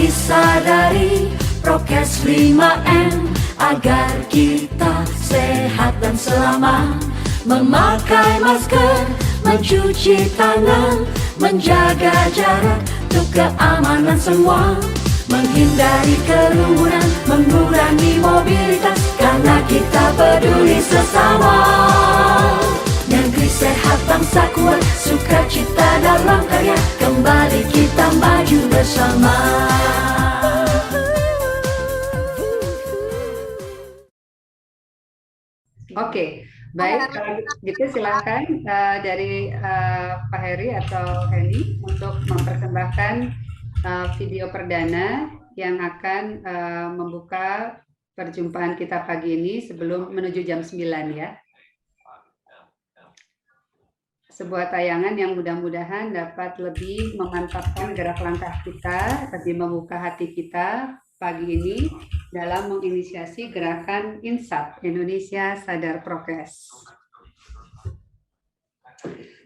Mari sadari prokes 5M agar kita sehat dan selamat. Memakai masker, mencuci tangan, menjaga jarak untuk keamanan semua. Menghindari kerumunan, mengurangi mobilitas, karena kita peduli sesama. Negeri sehat, bangsa kuat, sukacita dalam karya, kembali kita maju bersama. Oke, baik, kalau gitu silakan dari Pak Heri atau Heni untuk mempersembahkan video perdana yang akan membuka perjumpaan kita pagi ini sebelum menuju jam 9 ya. Sebuah tayangan yang mudah-mudahan dapat lebih memantapkan gerak langkah kita, lebih membuka hati kita pagi ini dalam menginisiasi gerakan INSAP, Indonesia Sadar Prokes.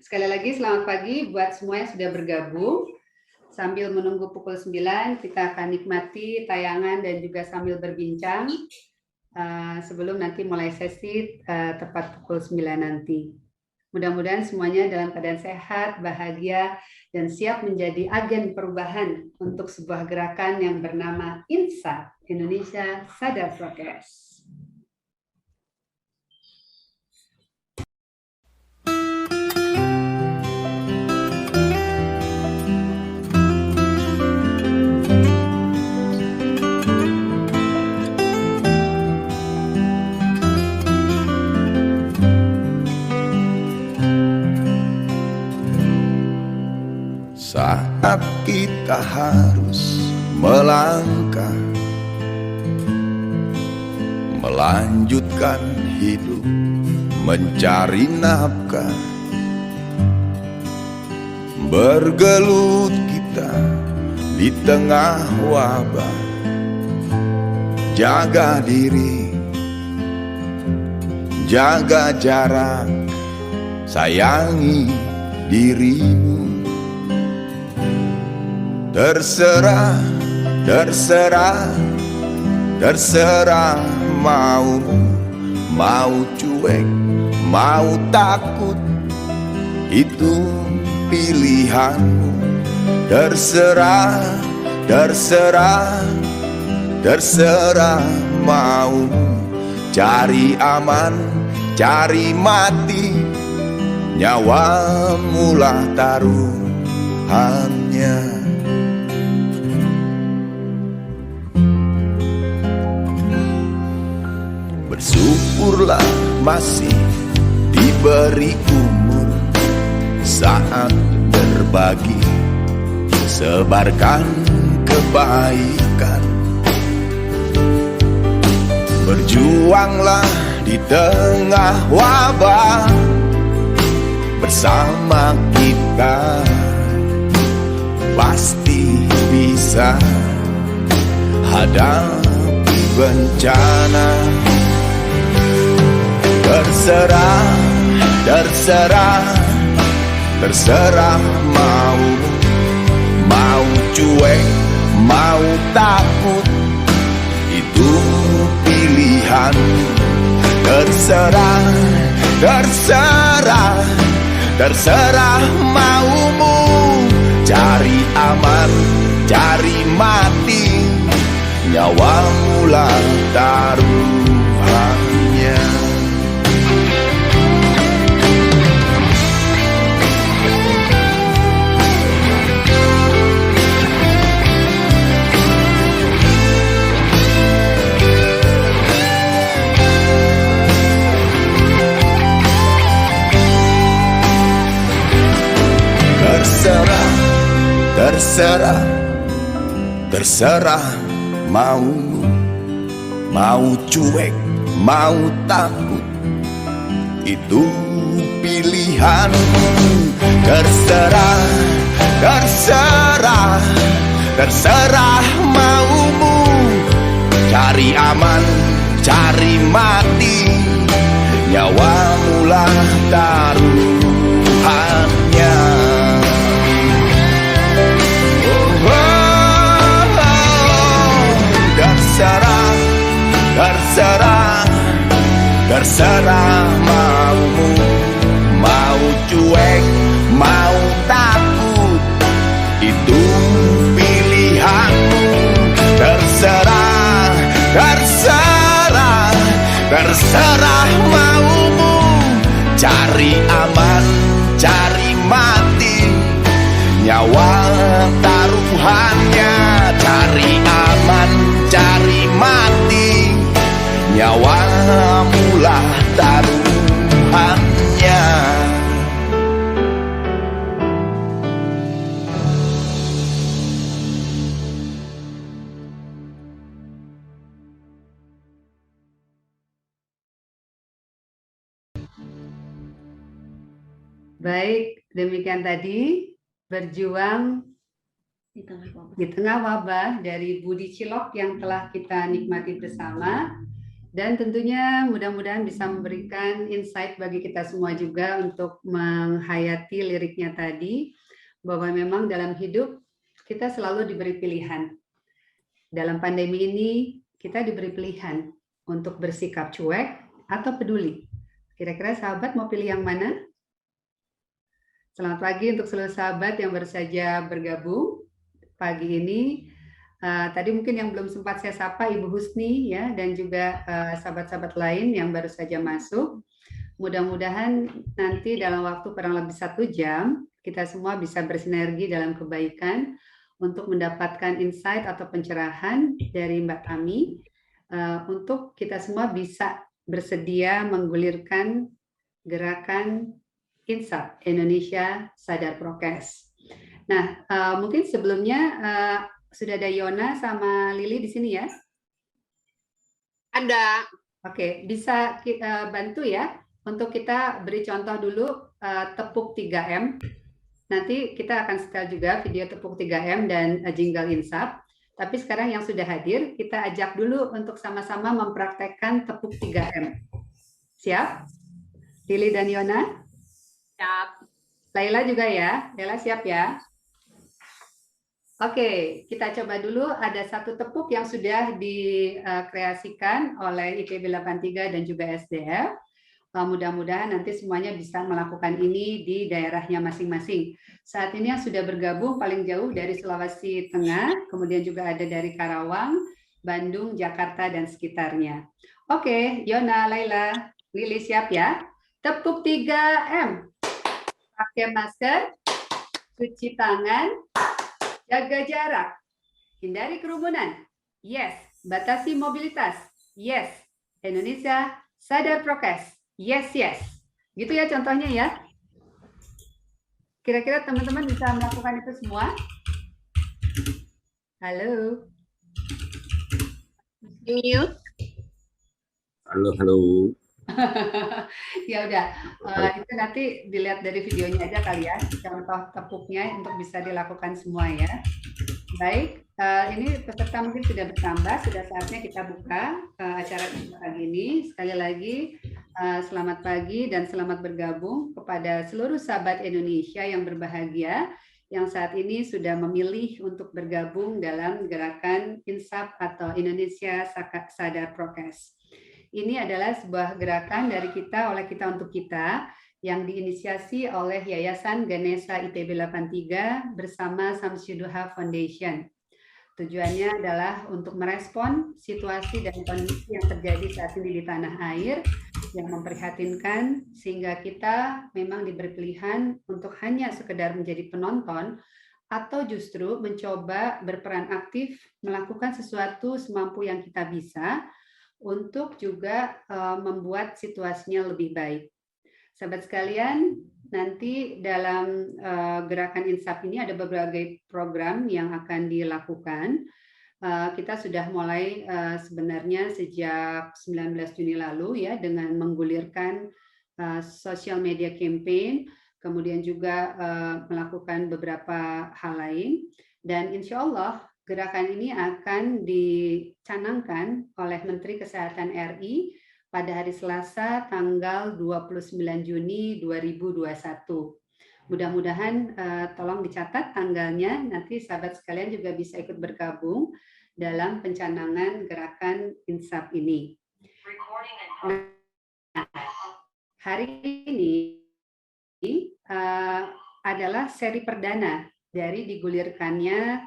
Sekali lagi selamat pagi buat semua yang sudah bergabung. Sambil menunggu pukul 9, kita akan nikmati tayangan dan juga sambil berbincang sebelum nanti mulai sesi tepat pukul 9 nanti. Mudah-mudahan semuanya dalam keadaan sehat, bahagia, dan siap menjadi agen perubahan untuk sebuah gerakan yang bernama INSAP, Indonesia Sadar Prokes. Saat kita harus melangkah, melanjutkan hidup, mencari nafkah, bergelut kita di tengah wabah. Jaga diri, jaga jarak, sayangi dirimu. Terserah, terserah, terserah mau cuek, mau takut, itu pilihanmu. Terserah, terserah, terserah mau cari aman, cari mati, nyawamu lah taruhannya. Bersyukurlah masih diberi umur, saat berbagi, sebarkan kebaikan. Berjuanglah di tengah wabah, bersama kita pasti bisa hadapi bencana. Terserah, terserah, terserah mau cuek, mau takut, itu pilihan. Terserah, terserah, terserah maumu cari aman, cari mati, nyawamu lah taruhannya. Terserah, terserah, terserah mau cuek, mau takut, itu pilihanmu. Terserah, terserah, terserah maumu cari aman, cari mati, nyawamu lah taruhannya. terserah maumu. Mau cuek, mau takut, itu pilihanmu. Terserah, terserah, terserah maumu. Cari aman, cari mati, nyawa taruhannya. Cari aman, cari mati, nyawamulah taruhannya. Baik, demikian tadi berjuang di tengah wabah dari Budi Cilok yang telah kita nikmati bersama, dan tentunya mudah-mudahan bisa memberikan insight bagi kita semua juga untuk menghayati liriknya tadi, bahwa memang dalam hidup kita selalu diberi pilihan. Dalam pandemi ini kita diberi pilihan untuk bersikap cuek atau peduli. Kira-kira sahabat mau pilih yang mana? Selamat pagi untuk seluruh sahabat yang baru saja bergabung pagi ini. Tadi mungkin yang belum sempat saya sapa Ibu Husni ya, dan juga sahabat-sahabat lain yang baru saja masuk. Mudah-mudahan nanti dalam waktu kurang lebih 1 jam kita semua bisa bersinergi dalam kebaikan untuk mendapatkan insight atau pencerahan dari Mbak Tami untuk kita semua bisa bersedia menggulirkan gerakan Insap Indonesia Sadar Prokes. Nah, mungkin sebelumnya sudah ada Yona sama Lili di sini ya? Ada. Oke, bisa bantu ya untuk kita beri contoh dulu tepuk 3M. Nanti kita akan setel juga video tepuk 3M dan jingle Insap. Tapi sekarang yang sudah hadir, kita ajak dulu untuk sama-sama mempraktekkan tepuk 3M. Siap? Lili dan Yona? Siap. Laila juga ya? Laila siap ya? Oke, kita coba dulu ada satu tepuk yang sudah dikreasikan oleh IPB 83 dan juga SDF. Mudah-mudahan nanti semuanya bisa melakukan ini di daerahnya masing-masing. Saat ini yang sudah bergabung paling jauh dari Sulawesi Tengah, kemudian juga ada dari Karawang, Bandung, Jakarta, dan sekitarnya. Oke, Yona, Laila, Lili siap ya? Tepuk 3M. Pakai masker, cuci tangan, jaga jarak, hindari kerumunan. Yes, batasi mobilitas. Yes, Indonesia Sadar Prokes. Yes, yes. Gitu ya contohnya ya. Kira-kira teman-teman bisa melakukan itu semua? Halo. Mute. Halo, halo. Ya udah, itu nanti dilihat dari videonya aja kali ya, contoh tepuknya untuk bisa dilakukan semua ya. Baik, ini peserta mungkin sudah bertambah, sudah saatnya kita buka acara kita pagi ini. Sekali lagi, selamat pagi dan selamat bergabung kepada seluruh sahabat Indonesia yang berbahagia, yang saat ini sudah memilih untuk bergabung dalam gerakan Insap atau Indonesia Sadar Prokes. Ini adalah sebuah gerakan dari kita, oleh kita untuk kita, yang diinisiasi oleh Yayasan Ganesha IPB 83 bersama Samsyuduha Foundation. Tujuannya adalah untuk merespon situasi dan kondisi yang terjadi saat ini di tanah air yang memprihatinkan, sehingga kita memang diberi pilihan untuk hanya sekedar menjadi penonton atau justru mencoba berperan aktif melakukan sesuatu semampu yang kita bisa untuk juga membuat situasinya lebih baik. Sahabat sekalian, nanti dalam gerakan Insap ini ada berbagai program yang akan dilakukan. Kita sudah mulai sebenarnya sejak 19 Juni lalu ya, dengan menggulirkan social media campaign, kemudian juga melakukan beberapa hal lain, dan insya Allah gerakan ini akan dicanangkan oleh Menteri Kesehatan RI pada hari Selasa tanggal 29 Juni 2021. Mudah-mudahan tolong dicatat tanggalnya, nanti sahabat sekalian juga bisa ikut bergabung dalam pencanangan gerakan Insap ini. Nah, hari ini adalah seri perdana dari digulirkannya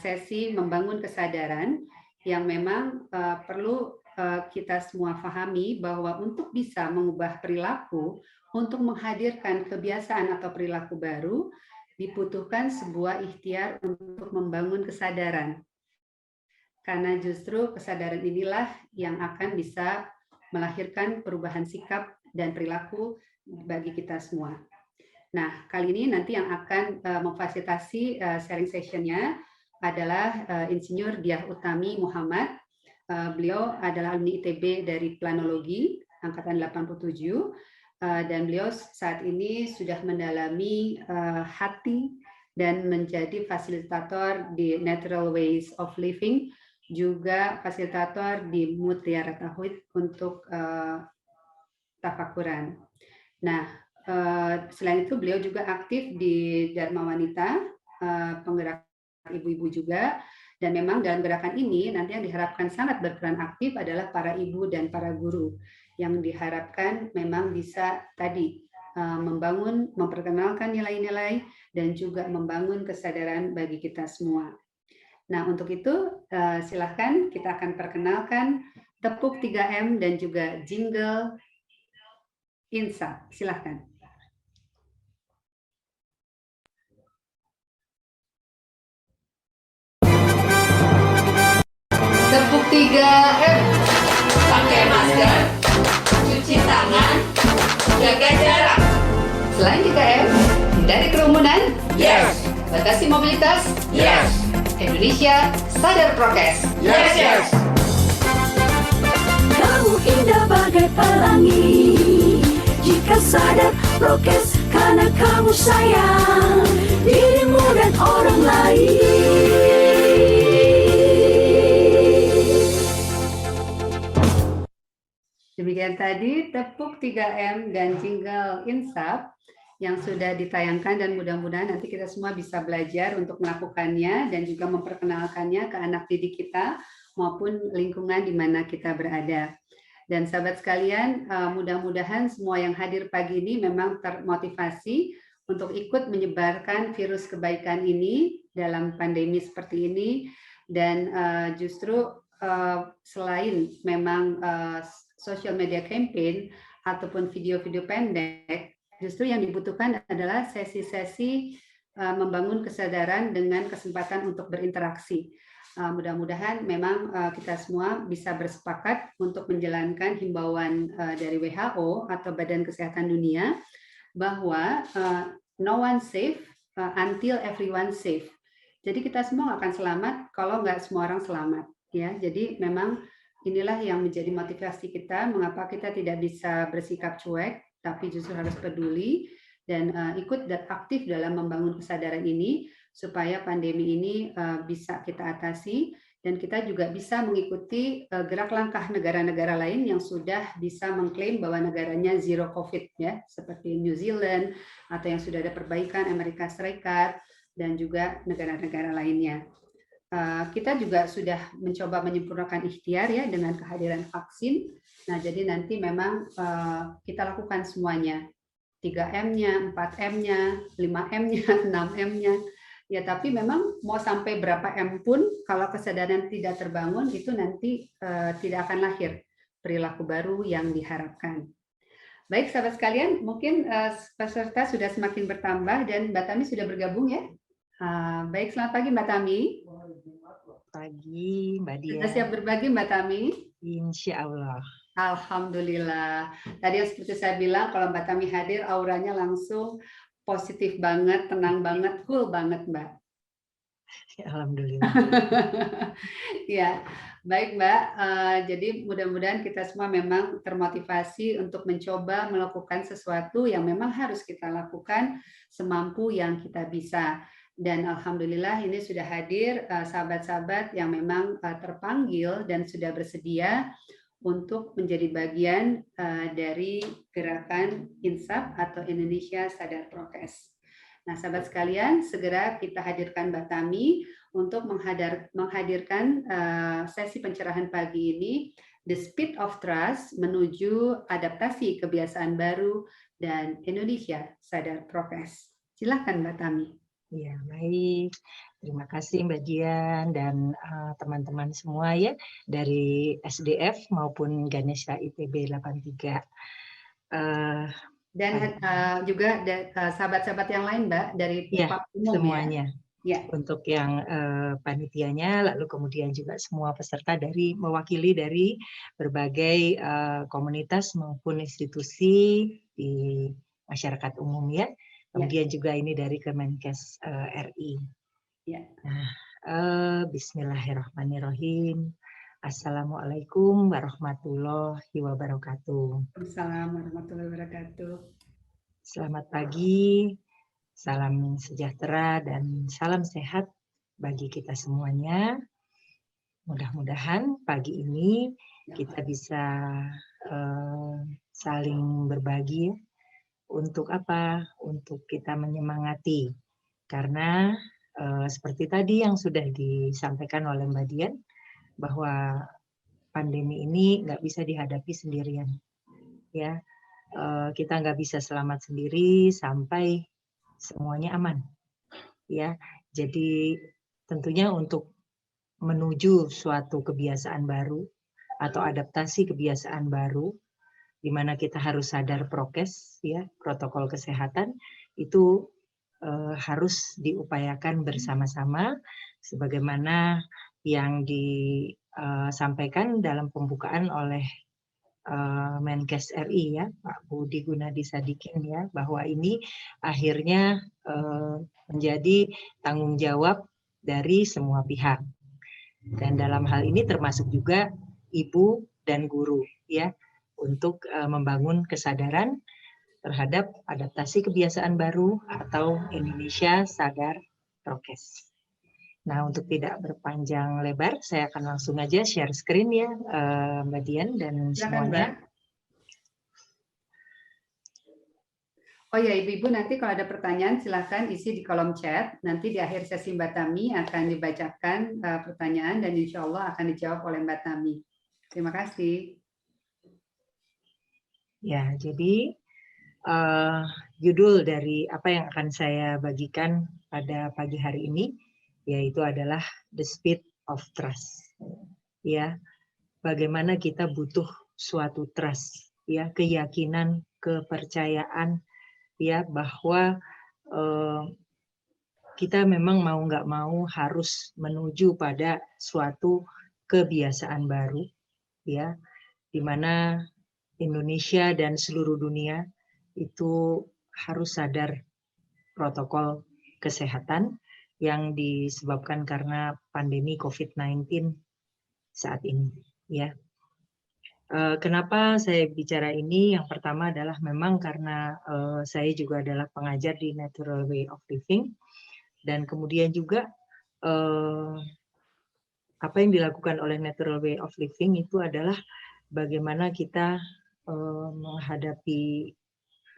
sesi membangun kesadaran yang memang perlu kita semua pahami bahwa untuk bisa mengubah perilaku, untuk menghadirkan kebiasaan atau perilaku baru, dibutuhkan sebuah ikhtiar untuk membangun kesadaran. Karena justru kesadaran inilah yang akan bisa melahirkan perubahan sikap dan perilaku bagi kita semua. Nah, kali ini nanti yang akan memfasilitasi sharing session-nya adalah Insinyur Diah Utami Muhammad. Beliau adalah alumni ITB dari Planologi angkatan 87 dan beliau saat ini sudah mendalami hati dan menjadi fasilitator di Natural Ways of Living, juga fasilitator di Mutiara Tauhid untuk tafakuran. Nah, selain itu beliau juga aktif di Dharma Wanita, penggerak ibu-ibu juga, dan memang dalam gerakan ini nanti yang diharapkan sangat berperan aktif adalah para ibu dan para guru yang diharapkan memang bisa tadi membangun, memperkenalkan nilai-nilai dan juga membangun kesadaran bagi kita semua. Nah, untuk itu silahkan kita akan perkenalkan tepuk 3M dan juga jingle Insa. Silahkan. Tepuk 3M. Pakai masker, cuci tangan, jaga jarak. Selain 3M, hindari kerumunan. Yes, Batasi mobilitas. yes, Indonesia sadar prokes. yes, yes. Kamu indah bagai pelangi jika sadar prokes, karena kamu sayang dirimu dan orang lain. Demikian tadi tepuk 3M dan jingle Insaf yang sudah ditayangkan, dan mudah-mudahan nanti kita semua bisa belajar untuk melakukannya dan juga memperkenalkannya ke anak didik kita maupun lingkungan di mana kita berada. Dan sahabat sekalian, mudah-mudahan semua yang hadir pagi ini memang termotivasi untuk ikut menyebarkan virus kebaikan ini dalam pandemi seperti ini. Dan justru selain memang social media campaign ataupun video-video pendek, justru yang dibutuhkan adalah sesi-sesi membangun kesadaran dengan kesempatan untuk berinteraksi. Mudah-mudahan memang kita semua bisa bersepakat untuk menjalankan himbauan dari WHO atau Badan Kesehatan Dunia bahwa no one safe until everyone safe. Jadi kita semua akan selamat kalau nggak semua orang selamat, ya. Jadi memang inilah yang menjadi motivasi kita, mengapa kita tidak bisa bersikap cuek, tapi justru harus peduli dan ikut dan aktif dalam membangun kesadaran ini, supaya pandemi ini bisa kita atasi, dan kita juga bisa mengikuti gerak langkah negara-negara lain yang sudah bisa mengklaim bahwa negaranya zero COVID, ya, seperti New Zealand, atau yang sudah ada perbaikan Amerika Serikat, dan juga negara-negara lainnya. Kita juga sudah mencoba menyempurnakan ikhtiar, ya, dengan kehadiran vaksin. Nah, jadi nanti memang kita lakukan semuanya, 3M-nya, 4M-nya, 5M-nya, 6M-nya. Ya, tapi memang mau sampai berapa M pun, kalau kesadaran tidak terbangun, itu nanti tidak akan lahir perilaku baru yang diharapkan. Baik, sahabat sekalian, mungkin peserta sudah semakin bertambah dan Mbak Tami sudah bergabung, ya. Baik, selamat pagi Mbak Tami. Pagi, Mbak Dia. Sudah siap berbagi Mbak Tami? Insya Allah. Alhamdulillah. Tadi yang seperti saya bilang, kalau Mbak Tami hadir, auranya langsung positif banget, tenang banget, cool banget Mbak. Alhamdulillah. Ya, baik Mbak. Jadi mudah-mudahan kita semua memang termotivasi untuk mencoba melakukan sesuatu yang memang harus kita lakukan semampu yang kita bisa. Dan alhamdulillah ini sudah hadir sahabat-sahabat yang memang terpanggil dan sudah bersedia untuk menjadi bagian dari gerakan Insaf atau Indonesia Sadar Prokes. Nah, sahabat sekalian, segera kita hadirkan Mbak Tami untuk menghadirkan sesi pencerahan pagi ini The Speed of Trust menuju adaptasi kebiasaan baru dan Indonesia sadar prokes. Silakan Mbak Tami. Ya, baik. Terima kasih Mbak Dian dan teman-teman semua ya dari SDF maupun Ganesha IPB 83. Dan juga sahabat-sahabat yang lain Mbak dari ya, PAP umum semuanya. Ya. Untuk yang panitianya, lalu kemudian juga semua peserta mewakili dari berbagai komunitas maupun institusi di masyarakat umum ya. Kemudian juga ini dari Kemenkes RI. Ya. Nah, Bismillahirrahmanirrahim. Assalamualaikum warahmatullahi wabarakatuh. Assalamualaikum warahmatullahi wabarakatuh. Selamat pagi, salam sejahtera dan salam sehat bagi kita semuanya. Mudah-mudahan pagi ini kita bisa saling berbagi. Untuk apa? Untuk kita menyemangati. Karena seperti tadi yang sudah disampaikan oleh Mbak Dian, bahwa pandemi ini nggak bisa dihadapi sendirian. Ya, kita nggak bisa selamat sendiri sampai semuanya aman. Ya, jadi tentunya untuk menuju suatu kebiasaan baru atau adaptasi kebiasaan baru, di mana kita harus sadar prokes, ya, protokol kesehatan itu harus diupayakan bersama-sama, sebagaimana yang disampaikan dalam pembukaan oleh Menkes RI ya, Pak Budi Gunadi Sadikin ya, bahwa ini akhirnya menjadi tanggung jawab dari semua pihak. Dan dalam hal ini termasuk juga ibu dan guru ya, untuk membangun kesadaran terhadap adaptasi kebiasaan baru atau Indonesia sadar prokes. Nah, untuk tidak berpanjang lebar, saya akan langsung aja share screen ya, Mbak Dian dan semuanya. Oh ya, Ibu-Ibu nanti kalau ada pertanyaan silahkan isi di kolom chat. Nanti di akhir sesi Mbak Tami akan dibacakan pertanyaan dan insya Allah akan dijawab oleh Mbak Tami. Terima kasih. Ya, jadi judul dari apa yang akan saya bagikan pada pagi hari ini yaitu adalah The Speed of Trust. Ya, bagaimana kita butuh suatu trust, ya, keyakinan, kepercayaan, ya, bahwa kita memang mau nggak mau harus menuju pada suatu kebiasaan baru, ya, di mana Indonesia dan seluruh dunia itu harus sadar protokol kesehatan yang disebabkan karena pandemi COVID-19 saat ini. Ya, kenapa saya bicara ini? Yang pertama adalah memang karena saya juga adalah pengajar di Natural Way of Living, dan kemudian juga apa yang dilakukan oleh Natural Way of Living itu adalah bagaimana kita menghadapi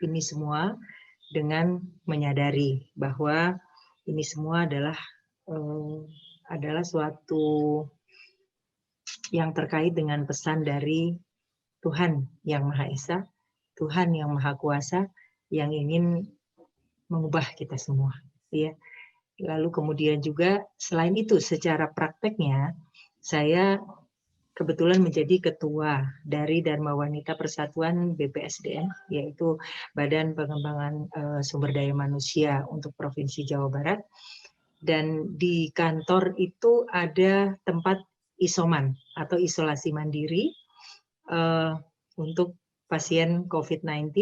ini semua dengan menyadari bahwa ini semua adalah suatu yang terkait dengan pesan dari Tuhan yang Maha Esa, Tuhan yang Maha Kuasa, yang ingin mengubah kita semua. Ya. Lalu kemudian juga selain itu secara prakteknya saya kebetulan menjadi ketua dari Dharma Wanita Persatuan BPSDM, yaitu Badan Pengembangan Sumber Daya Manusia untuk Provinsi Jawa Barat. Dan di kantor itu ada tempat isoman atau isolasi mandiri untuk pasien COVID-19,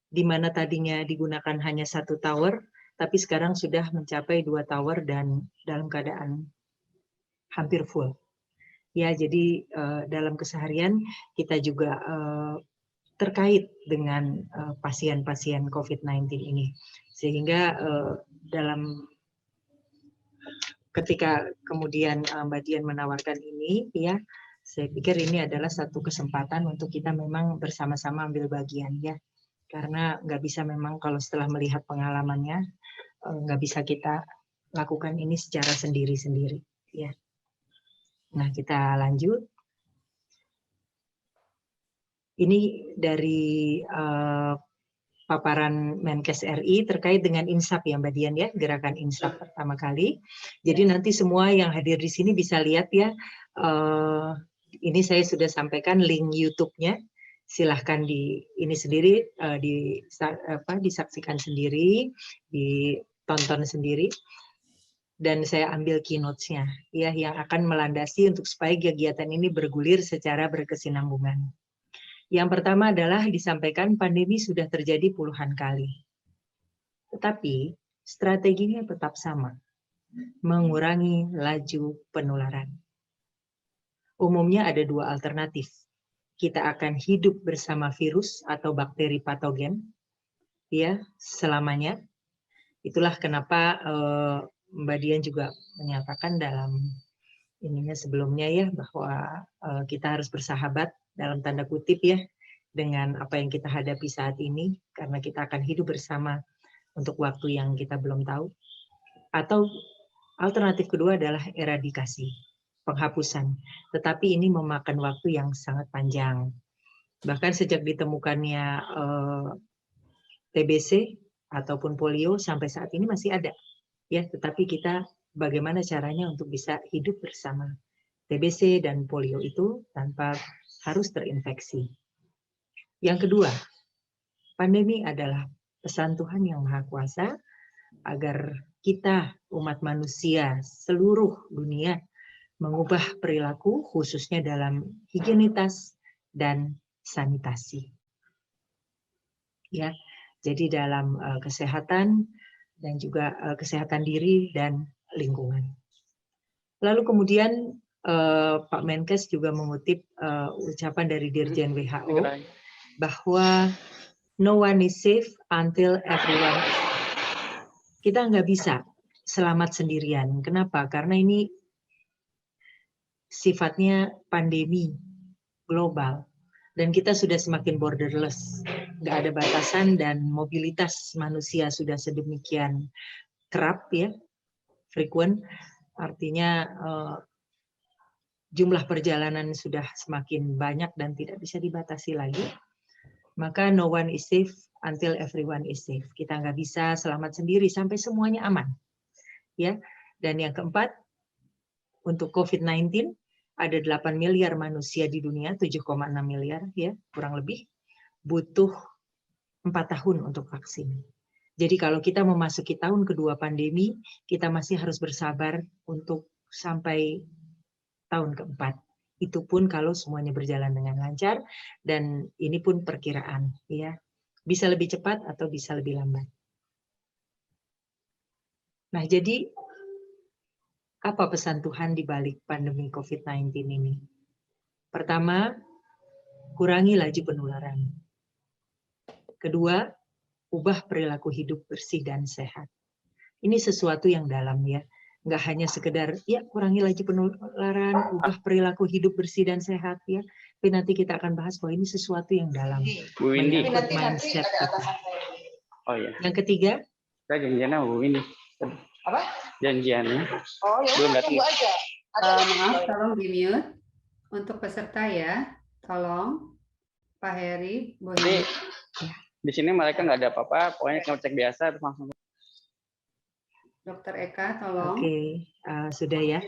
di mana tadinya digunakan hanya 1 tower, tapi sekarang sudah mencapai 2 tower dan dalam keadaan hampir full. Ya, jadi dalam keseharian kita juga terkait dengan pasien-pasien COVID-19 ini, sehingga ketika kemudian Mbak Dian menawarkan ini, ya, saya pikir ini adalah satu kesempatan untuk kita memang bersama-sama ambil bagian, ya, karena nggak bisa memang kalau setelah melihat pengalamannya nggak bisa kita lakukan ini secara sendiri-sendiri, ya. Nah, kita lanjut. Ini dari paparan Menkes RI terkait dengan Insaf ya Mbak Dian ya, gerakan Insaf pertama kali. Jadi nanti semua yang hadir di sini bisa lihat ya, ini saya sudah sampaikan link YouTube-nya. Silahkan ini sendiri disaksikan sendiri, ditonton sendiri. Dan saya ambil keynotes-nya ya yang akan melandasi untuk supaya kegiatan ini bergulir secara berkesinambungan. Yang pertama adalah disampaikan pandemi sudah terjadi puluhan kali. Tetapi strateginya tetap sama, mengurangi laju penularan. Umumnya ada dua alternatif. Kita akan hidup bersama virus atau bakteri patogen ya selamanya. Itulah kenapa Mbak Dian juga menyatakan dalam ininya sebelumnya ya bahwa kita harus bersahabat dalam tanda kutip ya dengan apa yang kita hadapi saat ini karena kita akan hidup bersama untuk waktu yang kita belum tahu. Atau alternatif kedua adalah eradikasi, penghapusan. Tetapi ini memakan waktu yang sangat panjang. Bahkan sejak ditemukannya TBC ataupun polio sampai saat ini masih ada. Ya, tetapi kita bagaimana caranya untuk bisa hidup bersama TBC dan polio itu tanpa harus terinfeksi. Yang kedua, pandemi adalah pesan Tuhan yang Maha Kuasa agar kita umat manusia seluruh dunia mengubah perilaku khususnya dalam higienitas dan sanitasi. Ya, jadi dalam kesehatan dan juga kesehatan diri dan lingkungan. Lalu kemudian Pak Menkes juga mengutip ucapan dari Dirjen WHO bahwa no one is safe until everyone. Kita nggak bisa selamat sendirian. Kenapa? Karena ini sifatnya pandemi global dan kita sudah semakin borderless. Nggak ada batasan dan mobilitas manusia sudah sedemikian kerap ya, frequent, artinya jumlah perjalanan sudah semakin banyak dan tidak bisa dibatasi lagi. Maka no one is safe until everyone is safe. Kita nggak bisa selamat sendiri sampai semuanya aman. Ya. Dan yang keempat, untuk COVID-19 ada 8 miliar manusia di dunia, 7,6 miliar ya, kurang lebih butuh 4 tahun untuk vaksin. Jadi kalau kita memasuki tahun kedua pandemi, kita masih harus bersabar untuk sampai tahun keempat. Itu pun kalau semuanya berjalan dengan lancar dan ini pun perkiraan ya. Bisa lebih cepat atau bisa lebih lambat. Nah, jadi apa pesan Tuhan di balik pandemi COVID-19 ini? Pertama, kurangi laju penularan. Kedua, ubah perilaku hidup bersih dan sehat. Ini sesuatu yang dalam ya. Nggak hanya sekedar, ya kurangi laju penularan, ubah perilaku hidup bersih dan sehat ya. Tapi nanti kita akan bahas bahwa ini sesuatu yang dalam. Bu Windy. Mindset kita. Oh iya. Yang ketiga, Kita janjiannya Bu Windy. Apa? Janjiannya. Oh ya, Belum datang. tunggu aja. Maaf, tolong di-mute. Untuk peserta ya, tolong Pak Heri, Bu Jadi Heri. di sini mereka nggak ada apa-apa, pokoknya cuma cek biasa terus langsung. Dr. Eka, tolong. oke, sudah ya.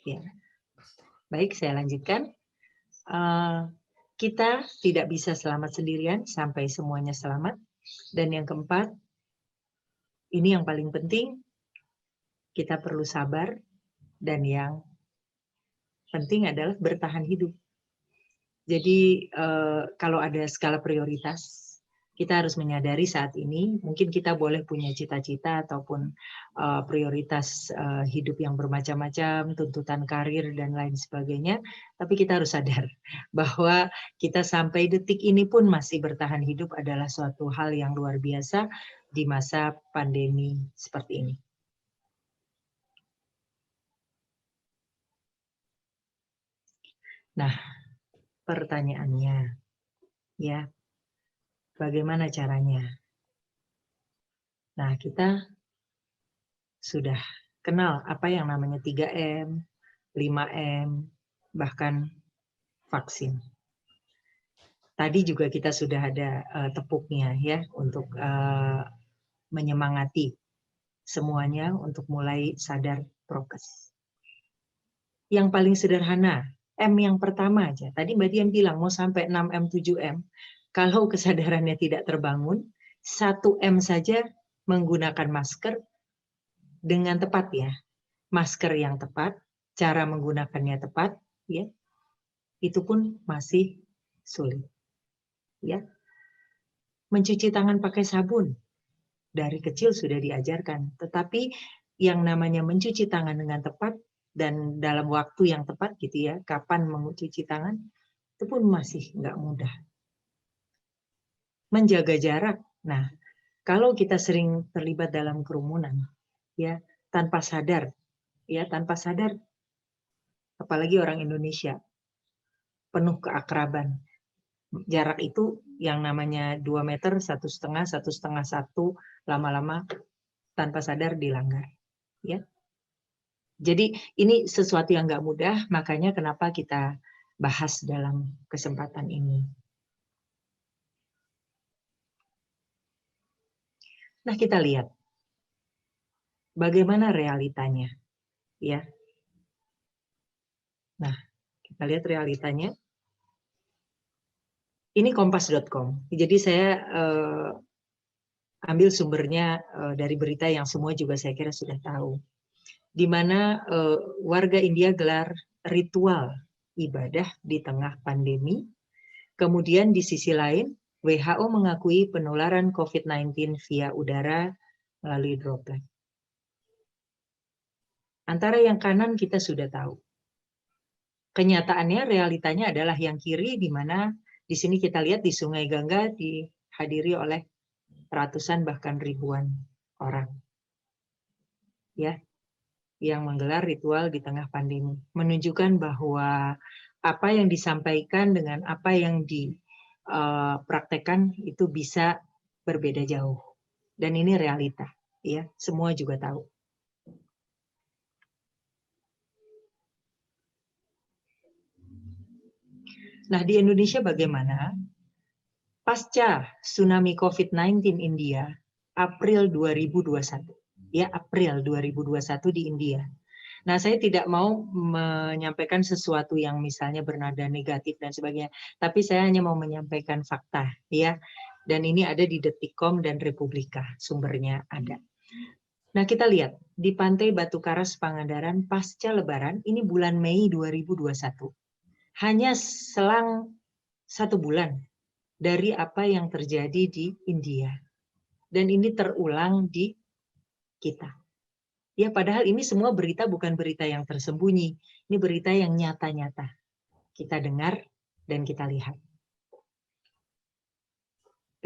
Ya. Baik, saya lanjutkan. Kita tidak bisa selamat sendirian sampai semuanya selamat. Dan yang keempat, ini yang paling penting, kita perlu sabar. Dan yang penting adalah bertahan hidup. Jadi kalau ada skala prioritas, kita harus menyadari saat ini, mungkin kita boleh punya cita-cita ataupun prioritas hidup yang bermacam-macam, tuntutan karir dan lain sebagainya, tapi kita harus sadar bahwa kita sampai detik ini pun masih bertahan hidup adalah suatu hal yang luar biasa di masa pandemi seperti ini. Nah, pertanyaannya, ya, bagaimana caranya? Nah, kita sudah kenal apa yang namanya 3M, 5M, bahkan vaksin. Tadi juga kita sudah ada tepuknya ya untuk menyemangati semuanya untuk mulai sadar prokes. Yang paling sederhana, M yang pertama aja. Tadi Mbak Dian bilang mau sampai 6M, 7M. Kalau kesadarannya tidak terbangun, 1M saja menggunakan masker dengan tepat ya. Masker yang tepat, cara menggunakannya tepat, ya. Itu pun masih sulit. Ya. Mencuci tangan pakai sabun dari kecil sudah diajarkan, tetapi yang namanya mencuci tangan dengan tepat dan dalam waktu yang tepat gitu ya, kapan mencuci tangan, itu pun masih nggak mudah. Menjaga jarak, nah kalau kita sering terlibat dalam kerumunan, ya tanpa sadar, apalagi orang Indonesia, penuh keakraban. Jarak itu yang namanya 2 meter, 1,5, 1,5, lama-lama tanpa sadar dilanggar. Ya. Jadi ini sesuatu yang nggak mudah, makanya kenapa kita bahas dalam kesempatan ini. Nah, kita lihat bagaimana realitanya. Ya. Nah, kita lihat realitanya. Ini kompas.com. Jadi saya ambil sumbernya dari berita yang semua juga saya kira sudah tahu. Di mana warga India gelar ritual ibadah di tengah pandemi. Kemudian di sisi lain, WHO mengakui penularan COVID-19 via udara melalui droplet. Antara yang kanan kita sudah tahu. Kenyataannya, realitanya adalah yang kiri, di mana di sini kita lihat di Sungai Gangga dihadiri oleh ratusan bahkan ribuan orang. Ya, yang menggelar ritual di tengah pandemi, menunjukkan bahwa apa yang disampaikan dengan apa yang dipraktekkan itu bisa berbeda jauh, dan ini realita, ya semua juga tahu. Nah, di Indonesia bagaimana? Pasca tsunami COVID-19 India, April 2021. Ya, April 2021 di India. Nah, saya tidak mau menyampaikan sesuatu yang misalnya bernada negatif dan sebagainya, tapi saya hanya mau menyampaikan fakta, ya. Dan ini ada di Detikcom dan Republika, sumbernya ada. Nah, kita lihat di Pantai Batu Karas Pangandaran pasca Lebaran, ini bulan Mei 2021. Hanya selang 1 bulan dari apa yang terjadi di India. Dan ini terulang di kita. Ya, padahal ini semua berita bukan berita yang tersembunyi. Ini berita yang nyata-nyata. Kita dengar dan kita lihat.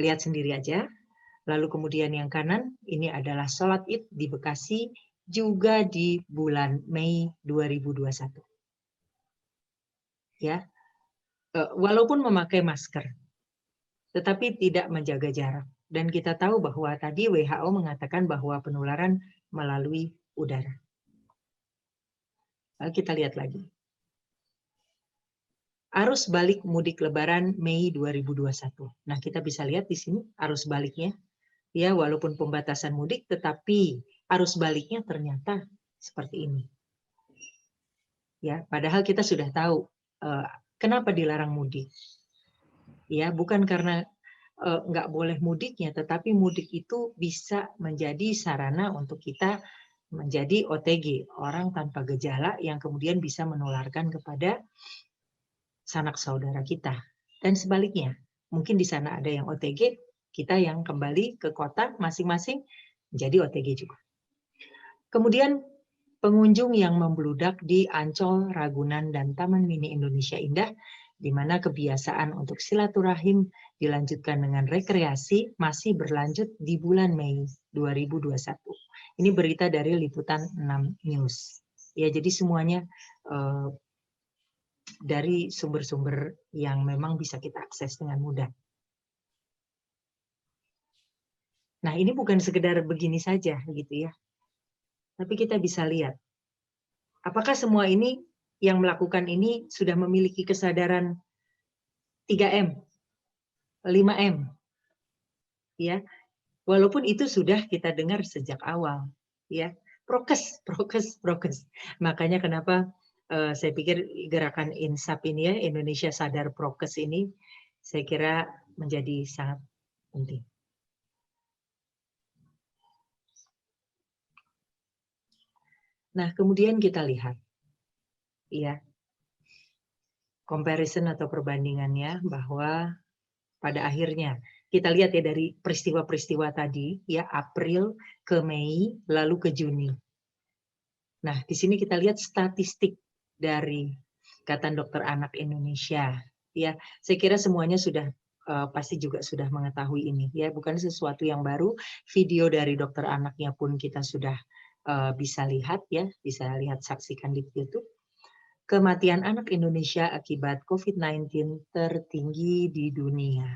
Lihat sendiri aja. Lalu kemudian yang kanan, ini adalah sholat Id di Bekasi, juga di bulan Mei 2021. Ya, walaupun memakai masker, tetapi tidak menjaga jarak. Dan kita tahu bahwa tadi WHO mengatakan bahwa penularan melalui udara. Lalu kita lihat lagi. Arus balik mudik Lebaran Mei 2021. Nah, kita bisa lihat di sini arus baliknya. Ya, walaupun pembatasan mudik, tetapi arus baliknya ternyata seperti ini. Ya, padahal kita sudah tahu kenapa dilarang mudik. Ya, bukan karena nggak boleh mudiknya, tetapi mudik itu bisa menjadi sarana untuk kita menjadi OTG, orang tanpa gejala yang kemudian bisa menularkan kepada sanak saudara kita. Dan sebaliknya, mungkin di sana ada yang OTG, kita yang kembali ke kota masing-masing menjadi OTG juga. Kemudian pengunjung yang membludak di Ancol, Ragunan, dan Taman Mini Indonesia Indah, di mana kebiasaan untuk silaturahim dilanjutkan dengan rekreasi masih berlanjut di bulan Mei 2021. Ini berita dari Liputan 6 News. Ya, jadi semuanya dari sumber-sumber yang memang bisa kita akses dengan mudah. Nah, ini bukan sekedar begini saja, gitu ya. Tapi kita bisa lihat, apakah semua ini yang melakukan ini sudah memiliki kesadaran 3M, 5M. Ya, walaupun itu sudah kita dengar sejak awal, ya. Prokes. Makanya kenapa saya pikir gerakan INSAP ini ya, Indonesia Sadar Prokes ini, saya kira menjadi sangat penting. Nah, kemudian kita lihat, ya, comparison atau perbandingannya bahwa pada akhirnya kita lihat ya dari peristiwa-peristiwa tadi, ya April ke Mei, lalu ke Juni. Nah, di sini kita lihat statistik dari Ikatan Dokter Anak Indonesia. Ya, saya kira semuanya sudah pasti juga sudah mengetahui ini. Ya, bukan sesuatu yang baru. Video dari dokter anaknya pun kita sudah bisa lihat ya, bisa lihat saksikan di YouTube. Kematian anak Indonesia akibat COVID-19 tertinggi di dunia.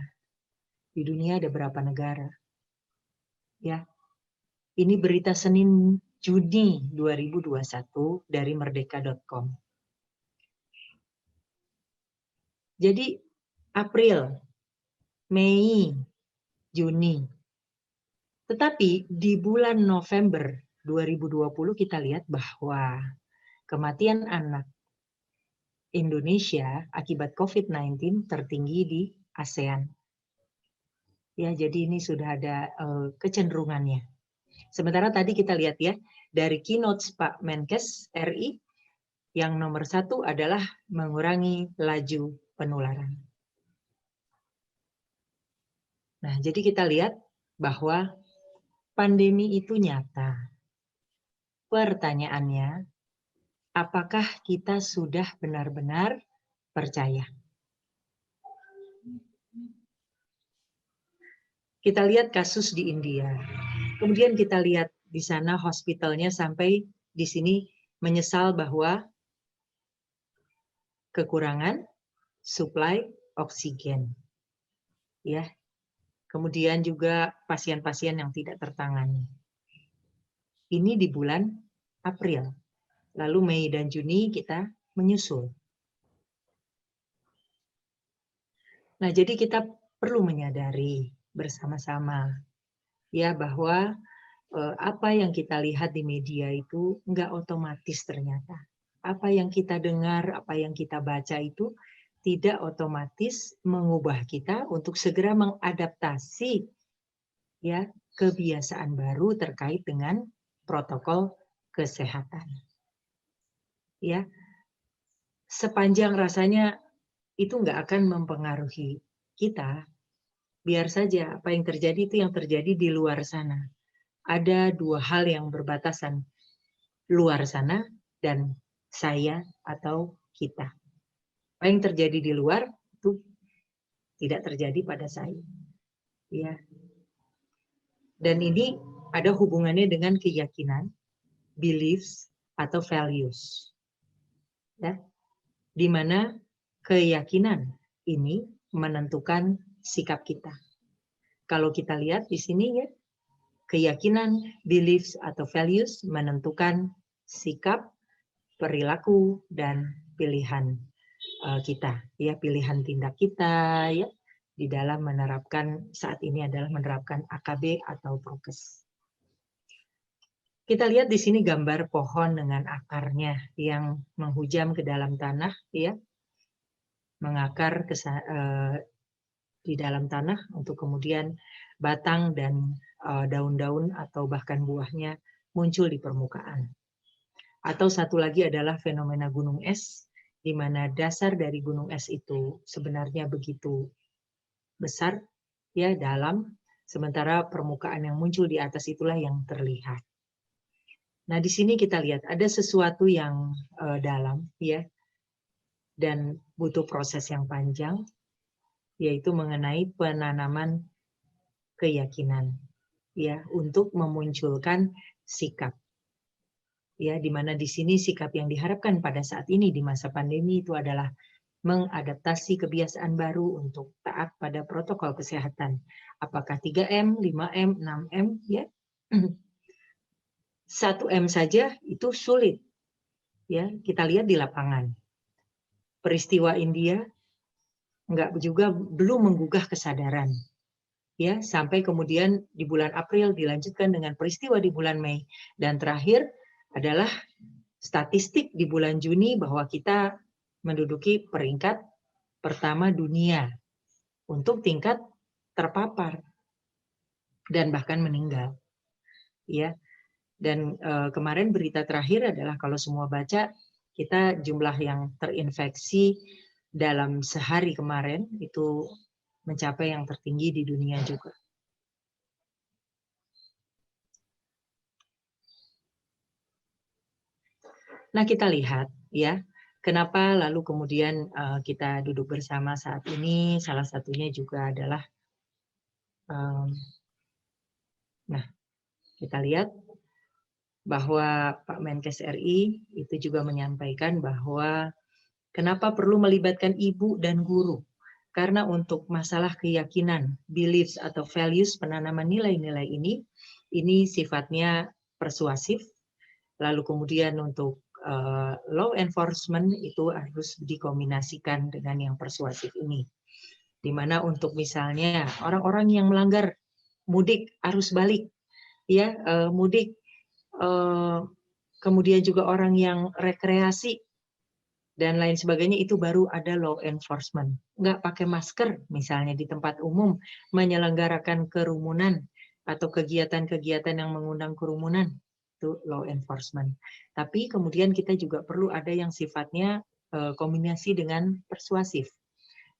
Di dunia ada berapa negara? Ya, ini berita Senin Juni 2021 dari merdeka.com. Jadi April, Mei, Juni. Tetapi di bulan November 2020 kita lihat bahwa kematian anak Indonesia akibat COVID-19 tertinggi di ASEAN. Ya, jadi ini sudah ada kecenderungannya. Sementara tadi kita lihat ya, dari keynote Pak Menkes RI, yang nomor 1 adalah mengurangi laju penularan. Nah, jadi kita lihat bahwa pandemi itu nyata. Pertanyaannya, apakah kita sudah benar-benar percaya? Kita lihat kasus di India. Kemudian kita lihat di sana hospitalnya sampai di sini menyesal bahwa kekurangan suplai oksigen. Ya. Kemudian juga pasien-pasien yang tidak tertangani. Ini di bulan April. Lalu Mei dan Juni kita menyusul. Nah, jadi kita perlu menyadari bersama-sama ya bahwa apa yang kita lihat di media itu enggak otomatis ternyata. Apa yang kita dengar, apa yang kita baca itu tidak otomatis mengubah kita untuk segera mengadaptasi ya kebiasaan baru terkait dengan protokol kesehatan. Ya. Sepanjang rasanya itu enggak akan mempengaruhi kita, biar saja apa yang terjadi itu yang terjadi di luar sana. Ada 2 hal yang berbatasan, luar sana dan saya atau kita. Apa yang terjadi di luar itu tidak terjadi pada saya. Ya. Dan ini ada hubungannya dengan keyakinan, beliefs atau values. Ya. Di mana keyakinan ini menentukan sikap kita. Kalau kita lihat di sini ya, keyakinan, beliefs atau values menentukan sikap, perilaku dan pilihan kita, ya pilihan tindak kita ya di dalam menerapkan saat ini adalah menerapkan AKB atau prokes. Kita lihat di sini gambar pohon dengan akarnya yang menghujam ke dalam tanah ya, mengakar di dalam tanah untuk kemudian batang dan daun-daun atau bahkan buahnya muncul di permukaan. Atau satu lagi adalah fenomena gunung es, di mana dasar dari gunung es itu sebenarnya begitu besar, ya dalam, sementara permukaan yang muncul di atas itulah yang terlihat. Nah di sini kita lihat ada sesuatu yang dalam, ya, dan butuh proses yang panjang, yaitu mengenai penanaman keyakinan. Ya, untuk memunculkan sikap. Ya, di mana di sini sikap yang diharapkan pada saat ini di masa pandemi itu adalah mengadaptasi kebiasaan baru untuk taat pada protokol kesehatan. Apakah 3M, 5M, 6M, ya. 1M saja itu sulit. Ya, kita lihat di lapangan. Peristiwa India belum menggugah kesadaran. Ya, sampai kemudian di bulan April dilanjutkan dengan peristiwa di bulan Mei, dan terakhir adalah statistik di bulan Juni bahwa kita menduduki peringkat pertama dunia untuk tingkat terpapar dan bahkan meninggal. Ya. Dan kemarin berita terakhir adalah kalau semua baca, kita jumlah yang terinfeksi dalam sehari kemarin itu mencapai yang tertinggi di dunia juga. Nah, kita lihat ya, kenapa lalu kemudian kita duduk bersama saat ini, salah satunya juga adalah, nah, kita lihat bahwa Pak Menkes RI itu juga menyampaikan bahwa kenapa perlu melibatkan ibu dan guru. Karena untuk masalah keyakinan, beliefs atau values, penanaman nilai-nilai ini sifatnya persuasif. Lalu kemudian untuk law enforcement itu harus dikombinasikan dengan yang persuasif ini. Di mana untuk misalnya orang-orang yang melanggar mudik arus balik, ya mudik, kemudian juga orang yang rekreasi dan lain sebagainya, itu baru ada law enforcement. Nggak pakai masker misalnya di tempat umum, menyelenggarakan kerumunan atau kegiatan-kegiatan yang mengundang kerumunan, itu law enforcement. Tapi kemudian kita juga perlu ada yang sifatnya kombinasi dengan persuasif,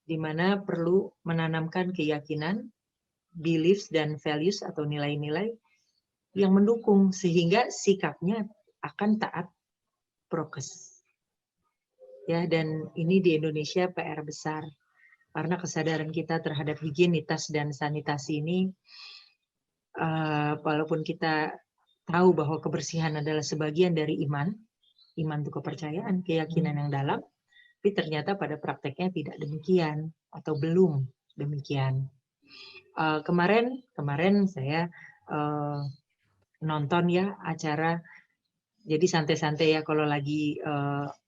di mana perlu menanamkan keyakinan, beliefs dan values atau nilai-nilai yang mendukung sehingga sikapnya akan taat prokes. Ya, dan ini di Indonesia PR besar karena kesadaran kita terhadap higienitas dan sanitasi ini, walaupun kita tahu bahwa kebersihan adalah sebagian dari iman itu kepercayaan, keyakinan yang dalam, tapi ternyata pada prakteknya tidak demikian atau belum demikian. Kemarin saya nonton ya acara, jadi santai-santai ya kalau lagi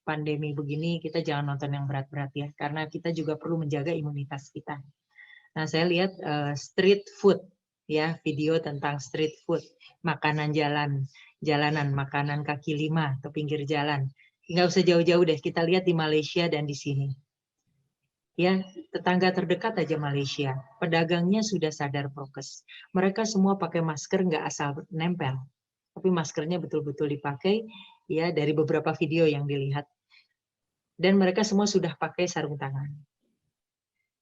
pandemi begini, kita jangan nonton yang berat-berat ya, karena kita juga perlu menjaga imunitas kita. Nah, saya lihat street food ya, video tentang street food, makanan jalanan, makanan kaki lima atau pinggir jalan. Nggak usah jauh-jauh deh, kita lihat di Malaysia dan di sini. Ya, tetangga terdekat aja Malaysia, pedagangnya sudah sadar prokes. Mereka semua pakai masker, nggak asal nempel, tapi maskernya betul-betul dipakai ya, dari beberapa video yang dilihat. Dan mereka semua sudah pakai sarung tangan.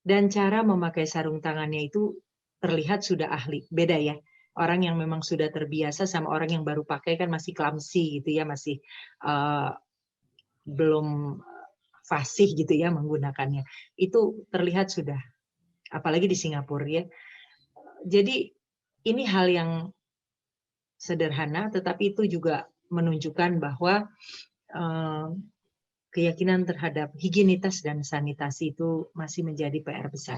Dan cara memakai sarung tangannya itu terlihat sudah ahli, beda ya. Orang yang memang sudah terbiasa sama orang yang baru pakai kan masih clumsy gitu ya, masih belum fasih gitu ya menggunakannya. Itu terlihat sudah, apalagi di Singapura ya. Jadi ini hal yang sederhana, tetapi itu juga menunjukkan bahwa keyakinan terhadap higienitas dan sanitasi itu masih menjadi PR besar.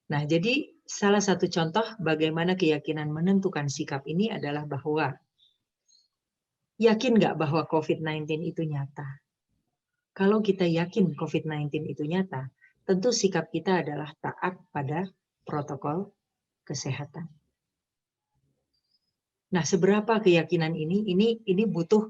Nah, jadi salah satu contoh bagaimana keyakinan menentukan sikap ini adalah bahwa yakin nggak bahwa COVID-19 itu nyata? Kalau kita yakin COVID-19 itu nyata, tentu sikap kita adalah taat pada protokol kesehatan. Nah, seberapa keyakinan ini butuh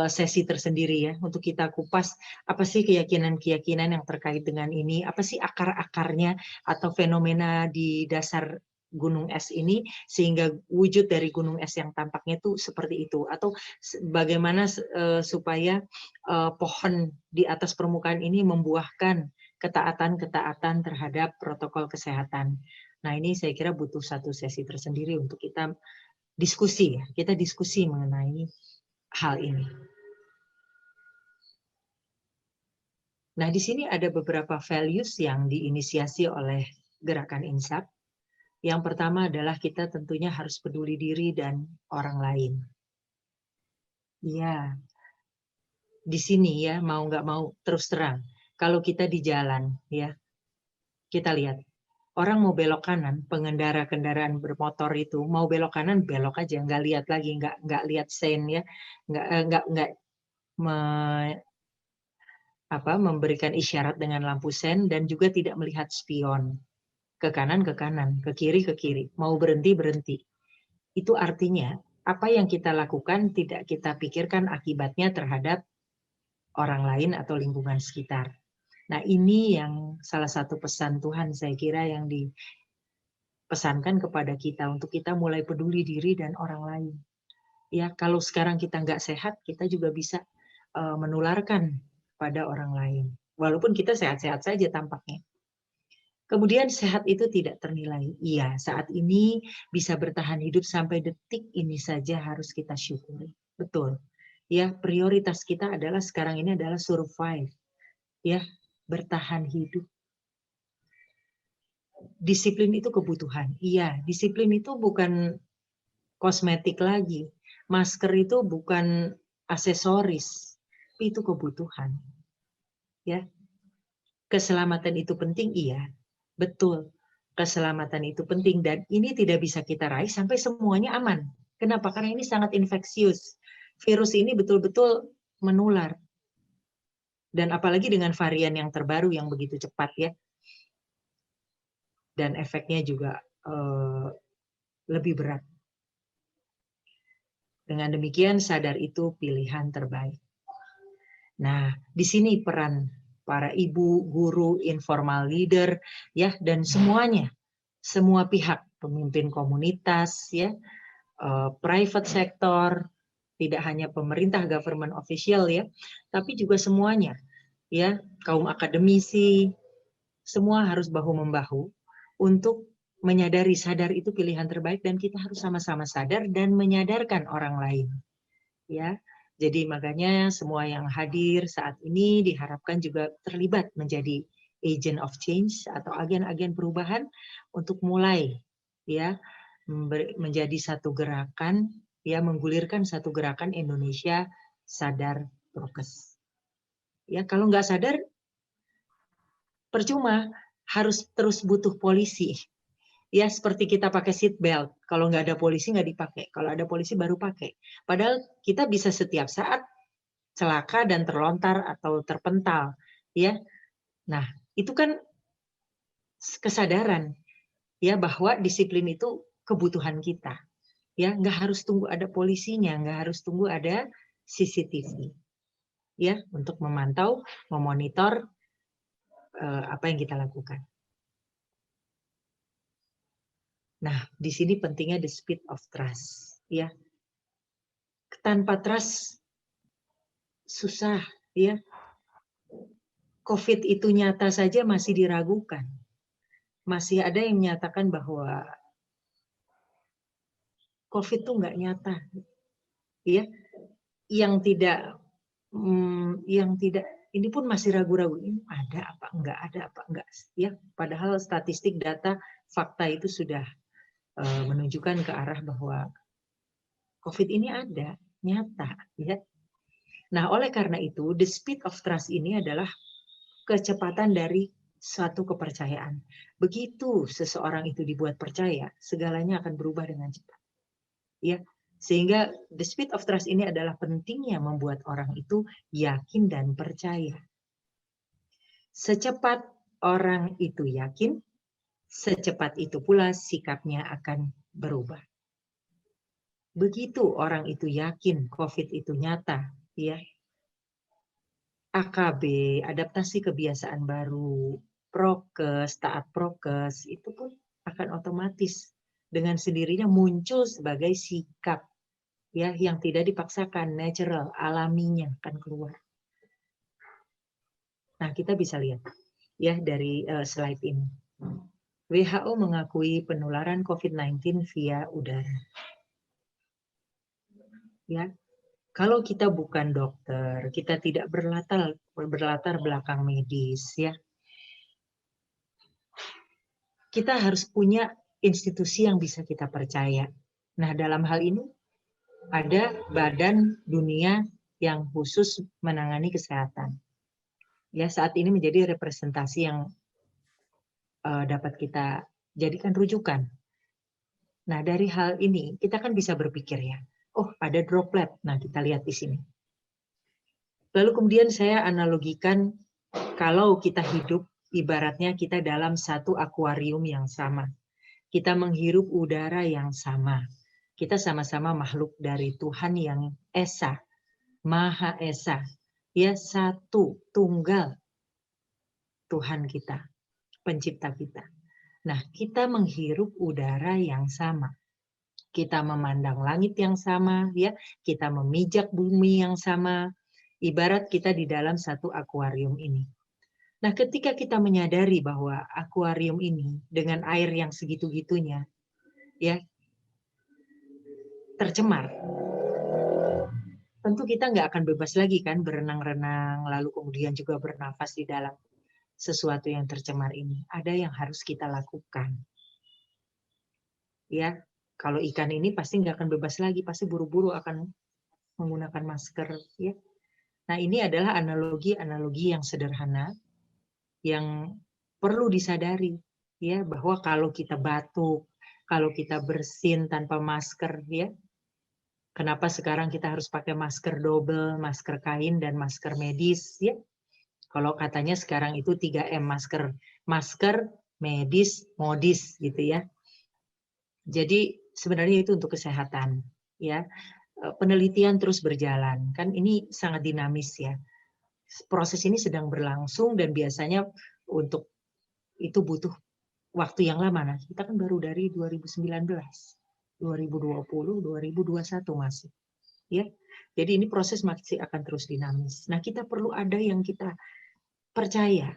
sesi tersendiri ya untuk kita kupas apa sih keyakinan-keyakinan yang terkait dengan ini, apa sih akar-akarnya atau fenomena di dasar gunung es ini sehingga wujud dari gunung es yang tampaknya itu seperti itu, atau bagaimana supaya pohon di atas permukaan ini membuahkan ketaatan-ketaatan terhadap protokol kesehatan. Nah, ini saya kira butuh satu sesi tersendiri untuk kita diskusi ya, kita diskusi mengenai hal ini. Nah, di sini ada beberapa values yang diinisiasi oleh Gerakan Insaf. Yang pertama adalah kita tentunya harus peduli diri dan orang lain. Ya, di sini ya mau nggak mau terus terang, kalau kita di jalan ya, kita lihat Orang mau belok kanan, pengendara kendaraan bermotor itu mau belok kanan, belok aja, nggak lihat lagi, nggak lihat sein ya, nggak memberikan isyarat dengan lampu sen, dan juga tidak melihat spion ke kanan, ke kiri, mau berhenti, berhenti. Itu artinya apa yang kita lakukan tidak kita pikirkan akibatnya terhadap orang lain atau lingkungan sekitar. Nah, ini yang salah satu pesan Tuhan saya kira yang dipesankan kepada kita untuk kita mulai peduli diri dan orang lain. Ya, kalau sekarang kita nggak sehat, kita juga bisa menularkan pada orang lain. Walaupun kita sehat-sehat saja tampaknya. Kemudian sehat itu tidak ternilai. Iya, saat ini bisa bertahan hidup sampai detik ini saja harus kita syukuri. Betul. Ya, prioritas kita adalah sekarang ini adalah survive. Ya, bertahan hidup. Disiplin itu kebutuhan. Iya, disiplin itu bukan kosmetik lagi. Masker itu bukan aksesoris, tapi itu kebutuhan. Ya. Keselamatan itu penting, iya. Betul. Keselamatan itu penting dan ini tidak bisa kita raih sampai semuanya aman. Kenapa? Karena ini sangat infeksius. Virus ini betul-betul menular. Dan apalagi dengan varian yang terbaru yang begitu cepat ya. Dan efeknya juga lebih berat. Dengan demikian sadar itu pilihan terbaik. Nah, di sini peran para ibu, guru, informal leader ya dan semuanya. Semua pihak, pemimpin komunitas ya, private sector, tidak hanya pemerintah government official ya, tapi juga semuanya. Ya, kaum akademisi, semua harus bahu-membahu untuk menyadari sadar itu pilihan terbaik dan kita harus sama-sama sadar dan menyadarkan orang lain. Ya, jadi makanya semua yang hadir saat ini diharapkan juga terlibat menjadi agent of change atau agen-agen perubahan untuk mulai ya menjadi satu gerakan ya menggulirkan satu gerakan Indonesia sadar prokes. Ya, kalau nggak sadar, percuma, harus terus butuh polisi. Ya, seperti kita pakai seat belt. Kalau nggak ada polisi, nggak dipakai. Kalau ada polisi, baru pakai. Padahal kita bisa setiap saat celaka dan terlontar atau terpental. Ya, nah, itu kan kesadaran ya bahwa disiplin itu kebutuhan kita. Ya, nggak harus tunggu ada polisinya, nggak harus tunggu ada CCTV. Ya, untuk memantau, memonitor apa yang kita lakukan. Nah, di sini pentingnya the speed of trust, ya. Tanpa trust susah, ya. COVID itu nyata saja masih diragukan. Masih ada yang menyatakan bahwa COVID itu nggak nyata, ya. Yang tidak ini pun masih ragu-ragu, ini ada apa enggak ya, padahal statistik data fakta itu sudah menunjukkan ke arah bahwa COVID ini ada, nyata ya. Nah, oleh karena itu the speed of trust ini adalah kecepatan dari suatu kepercayaan. Begitu seseorang itu dibuat percaya, segalanya akan berubah dengan cepat. Ya. Sehingga the speed of trust ini adalah pentingnya membuat orang itu yakin dan percaya. Secepat orang itu yakin, secepat itu pula sikapnya akan berubah. Begitu orang itu yakin COVID itu nyata, ya. AKB, adaptasi kebiasaan baru, prokes, taat prokes, itu pun akan otomatis dengan sendirinya muncul sebagai sikap ya yang tidak dipaksakan, natural, alaminya akan keluar. Nah, kita bisa lihat ya dari slide ini. WHO mengakui penularan COVID-19 via udara. Ya. Kalau kita bukan dokter, kita tidak berlatar belakang medis ya. Kita harus punya institusi yang bisa kita percaya. Nah, dalam hal ini ada Badan Dunia yang khusus menangani kesehatan. Ya, saat ini menjadi representasi yang dapat kita jadikan rujukan. Nah, dari hal ini kita kan bisa berpikir ya, oh ada droplet. Nah, kita lihat di sini. Lalu kemudian saya analogikan kalau kita hidup, ibaratnya kita dalam satu akuarium yang sama. Kita menghirup udara yang sama. Kita sama-sama makhluk dari Tuhan yang Esa, Maha Esa. Ya, satu, tunggal Tuhan kita, pencipta kita. Nah, kita menghirup udara yang sama. Kita memandang langit yang sama, ya. Kita memijak bumi yang sama. Ibarat kita di dalam satu akuarium ini. Nah, ketika kita menyadari bahwa akuarium ini dengan air yang segitu-gitunya, ya, tercemar, tentu kita nggak akan bebas lagi kan berenang-renang, lalu kemudian juga bernafas di dalam sesuatu yang tercemar ini. Ada yang harus kita lakukan. Ya, kalau ikan ini pasti nggak akan bebas lagi, pasti buru-buru akan menggunakan masker. Ya. Nah, ini adalah analogi-analogi yang sederhana yang perlu disadari, ya, bahwa kalau kita batuk, kalau kita bersin tanpa masker, ya, kenapa sekarang kita harus pakai masker double, masker kain dan masker medis, ya? Kalau katanya sekarang itu 3M, masker, medis, modis, gitu ya. Jadi sebenarnya itu untuk kesehatan, ya. Penelitian terus berjalan, kan ini sangat dinamis ya. Proses ini sedang berlangsung dan biasanya untuk itu butuh waktu yang lama. Nah, kita kan baru dari 2019, 2020, 2021 masih. Ya. Jadi ini proses masih akan terus dinamis. Nah, kita perlu ada yang kita percaya,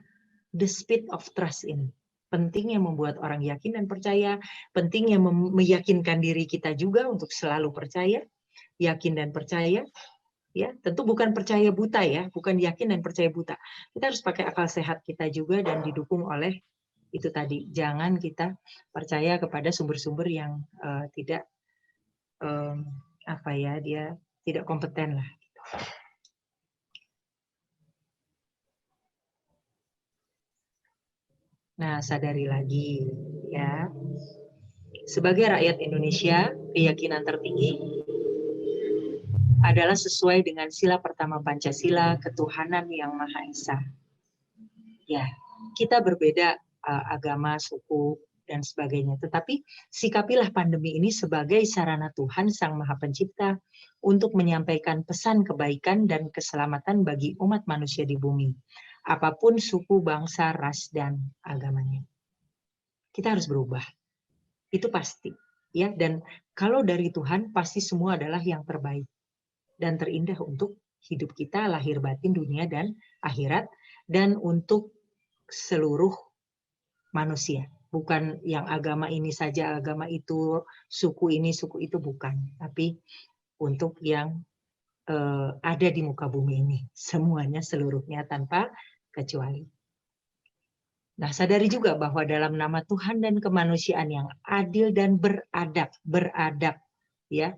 the speed of trust ini. Pentingnya membuat orang yakin dan percaya, pentingnya meyakinkan diri kita juga untuk selalu percaya, yakin dan percaya. Ya, tentu bukan percaya buta ya, bukan yakin dan percaya buta. Kita harus pakai akal sehat kita juga dan didukung oleh itu tadi. Jangan kita percaya kepada sumber-sumber yang tidak dia tidak kompeten lah. Nah, sadari lagi ya. Sebagai rakyat Indonesia, keyakinan tertinggi adalah sesuai dengan sila pertama Pancasila, ketuhanan yang Maha Esa. Ya, kita berbeda agama, suku, dan sebagainya. Tetapi sikapilah pandemi ini sebagai sarana Tuhan Sang Maha Pencipta untuk menyampaikan pesan kebaikan dan keselamatan bagi umat manusia di bumi. Apapun suku, bangsa, ras, dan agamanya. Kita harus berubah. Itu pasti. Ya, dan kalau dari Tuhan, pasti semua adalah yang terbaik dan terindah untuk hidup kita, lahir batin, dunia, dan akhirat, dan untuk seluruh manusia. Bukan yang agama ini saja, agama itu, suku ini, suku itu, bukan. Tapi untuk yang ada di muka bumi ini. Semuanya, seluruhnya, tanpa kecuali. Nah, sadari juga bahwa dalam nama Tuhan dan kemanusiaan yang adil dan beradab, ya,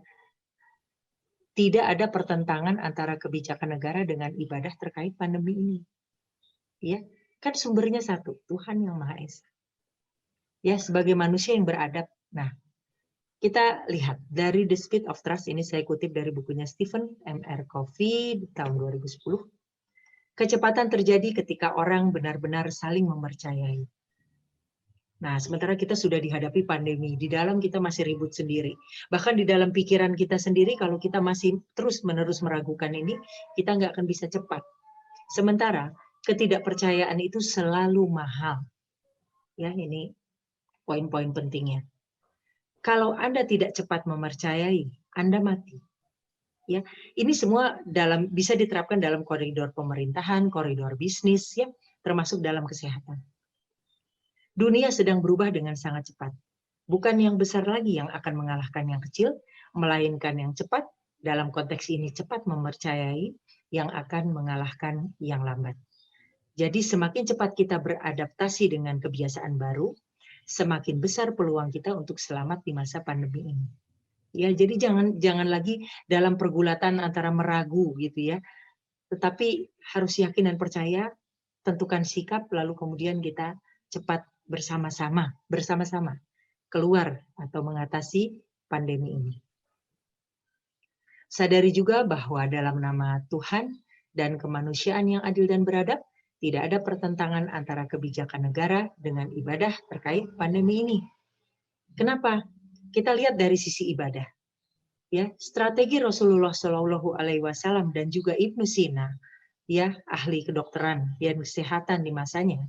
tidak ada pertentangan antara kebijakan negara dengan ibadah terkait pandemi ini. Ya, kan sumbernya satu, Tuhan yang Maha Esa. Ya, sebagai manusia yang beradab. Nah, kita lihat dari The Speed of Trust ini saya kutip dari bukunya Stephen M.R. Covey tahun 2010. Kecepatan terjadi ketika orang benar-benar saling mempercayai. Nah, sementara kita sudah dihadapi pandemi, di dalam kita masih ribut sendiri. Bahkan di dalam pikiran kita sendiri, kalau kita masih terus-menerus meragukan ini, kita nggak akan bisa cepat. Sementara ketidakpercayaan itu selalu mahal. Ya, ini poin-poin pentingnya. Kalau Anda tidak cepat mempercayai, Anda mati. Ya, ini semua bisa diterapkan dalam koridor pemerintahan, koridor bisnis, ya, termasuk dalam kesehatan. Dunia sedang berubah dengan sangat cepat. Bukan yang besar lagi yang akan mengalahkan yang kecil, melainkan yang cepat, dalam konteks ini cepat mempercayai, yang akan mengalahkan yang lambat. Jadi semakin cepat kita beradaptasi dengan kebiasaan baru, semakin besar peluang kita untuk selamat di masa pandemi ini. Ya, jadi jangan lagi dalam pergulatan antara meragu gitu ya. Tetapi harus yakin dan percaya, tentukan sikap, lalu kemudian kita cepat bersama-sama keluar atau mengatasi pandemi ini. Sadari juga bahwa dalam nama Tuhan dan kemanusiaan yang adil dan beradab, tidak ada pertentangan antara kebijakan negara dengan ibadah terkait pandemi ini. Kenapa? Kita lihat dari sisi ibadah. Ya, strategi Rasulullah Shallallahu Alaihi Wasallam dan juga Ibnu Sina, ya ahli kedokteran dan kesehatan di masanya,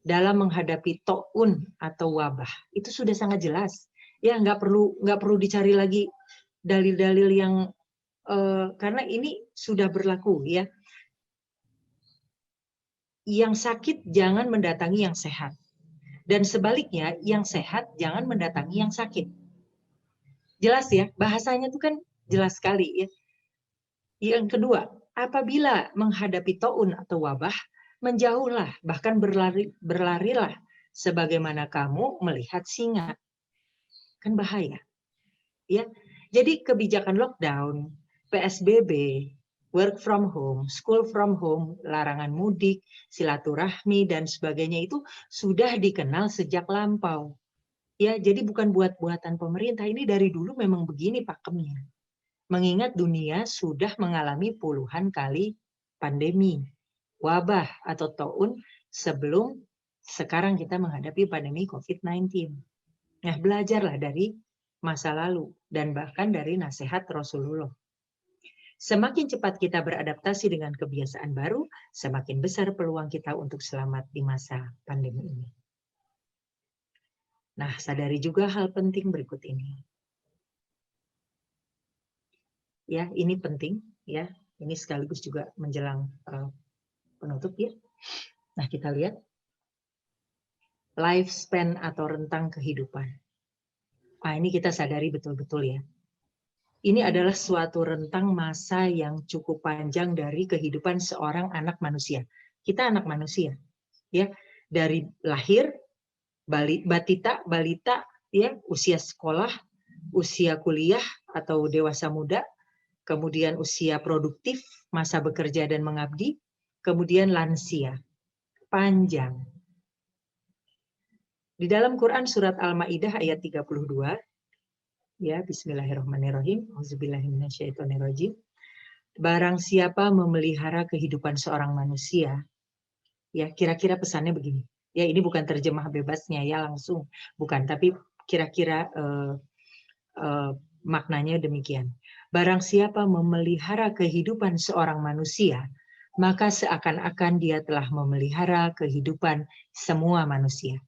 dalam menghadapi taun atau wabah itu sudah sangat jelas. Ya, nggak perlu dicari lagi dalil-dalil yang karena ini sudah berlaku, ya. Yang sakit jangan mendatangi yang sehat, dan sebaliknya yang sehat jangan mendatangi yang sakit. Jelas ya, bahasanya itu kan jelas sekali ya. Yang kedua, apabila menghadapi taun atau wabah, menjauhlah, bahkan berlarilah sebagaimana kamu melihat singa. Kan bahaya. Ya. Jadi kebijakan lockdown, PSBB, work from home, school from home, larangan mudik, silaturahmi dan sebagainya itu sudah dikenal sejak lampau. Ya, jadi bukan buat-buatan pemerintah, ini dari dulu memang begini pakemnya. Mengingat dunia sudah mengalami puluhan kali pandemi, wabah atau taun sebelum sekarang kita menghadapi pandemi COVID-19. Nah, belajarlah dari masa lalu dan bahkan dari nasihat Rasulullah. Semakin cepat kita beradaptasi dengan kebiasaan baru, semakin besar peluang kita untuk selamat di masa pandemi ini. Nah, sadari juga hal penting berikut ini. Ya, ini penting, ya. Ini sekaligus juga menjelang penutup, ya. Nah, kita lihat lifespan atau rentang kehidupan. Nah, ini kita sadari betul-betul ya. Ini adalah suatu rentang masa yang cukup panjang dari kehidupan seorang anak manusia. Kita anak manusia, ya. Dari lahir, balita, ya, usia sekolah, usia kuliah atau dewasa muda, kemudian usia produktif, masa bekerja dan mengabdi, kemudian lansia. Panjang. Di dalam Quran surat Al-Maidah ayat 32, ya, bismillahirrahmanirrahim, auzubillahiminasyaitonirrajim. Barang siapa memelihara kehidupan seorang manusia, ya, kira-kira pesannya begini. Ya, ini bukan terjemah bebasnya ya langsung, bukan, tapi kira-kira maknanya demikian. Barang siapa memelihara kehidupan seorang manusia, maka seakan-akan dia telah memelihara kehidupan semua manusia.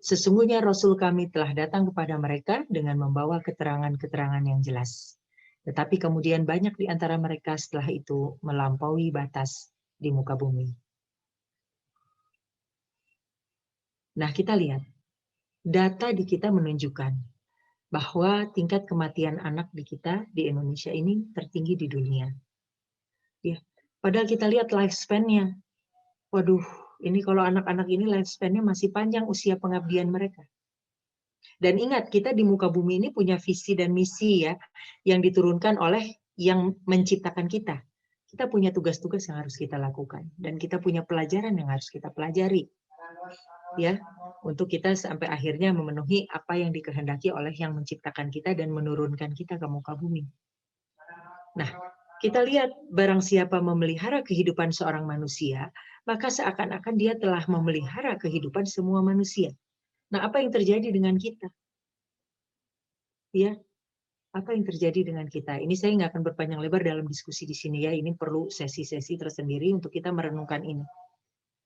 Sesungguhnya Rasul kami telah datang kepada mereka dengan membawa keterangan-keterangan yang jelas. Tetapi kemudian banyak di antara mereka setelah itu melampaui batas di muka bumi. Nah, kita lihat, data di kita menunjukkan bahwa tingkat kematian anak di kita di Indonesia ini tertinggi di dunia. Ya, padahal kita lihat lifespan-nya. Waduh, ini kalau anak-anak ini lifespan-nya masih panjang usia pengabdian mereka. Dan ingat, kita di muka bumi ini punya visi dan misi ya, yang diturunkan oleh yang menciptakan kita. Kita punya tugas-tugas yang harus kita lakukan. Dan kita punya pelajaran yang harus kita pelajari. Ya, untuk kita sampai akhirnya memenuhi apa yang dikehendaki oleh yang menciptakan kita dan menurunkan kita ke muka bumi. Nah, kita lihat barang siapa memelihara kehidupan seorang manusia, maka seakan-akan dia telah memelihara kehidupan semua manusia. Nah, apa yang terjadi dengan kita? Ya, apa yang terjadi dengan kita? Ini saya nggak akan berpanjang lebar dalam diskusi di sini ya. Ini perlu sesi-sesi tersendiri untuk kita merenungkan ini.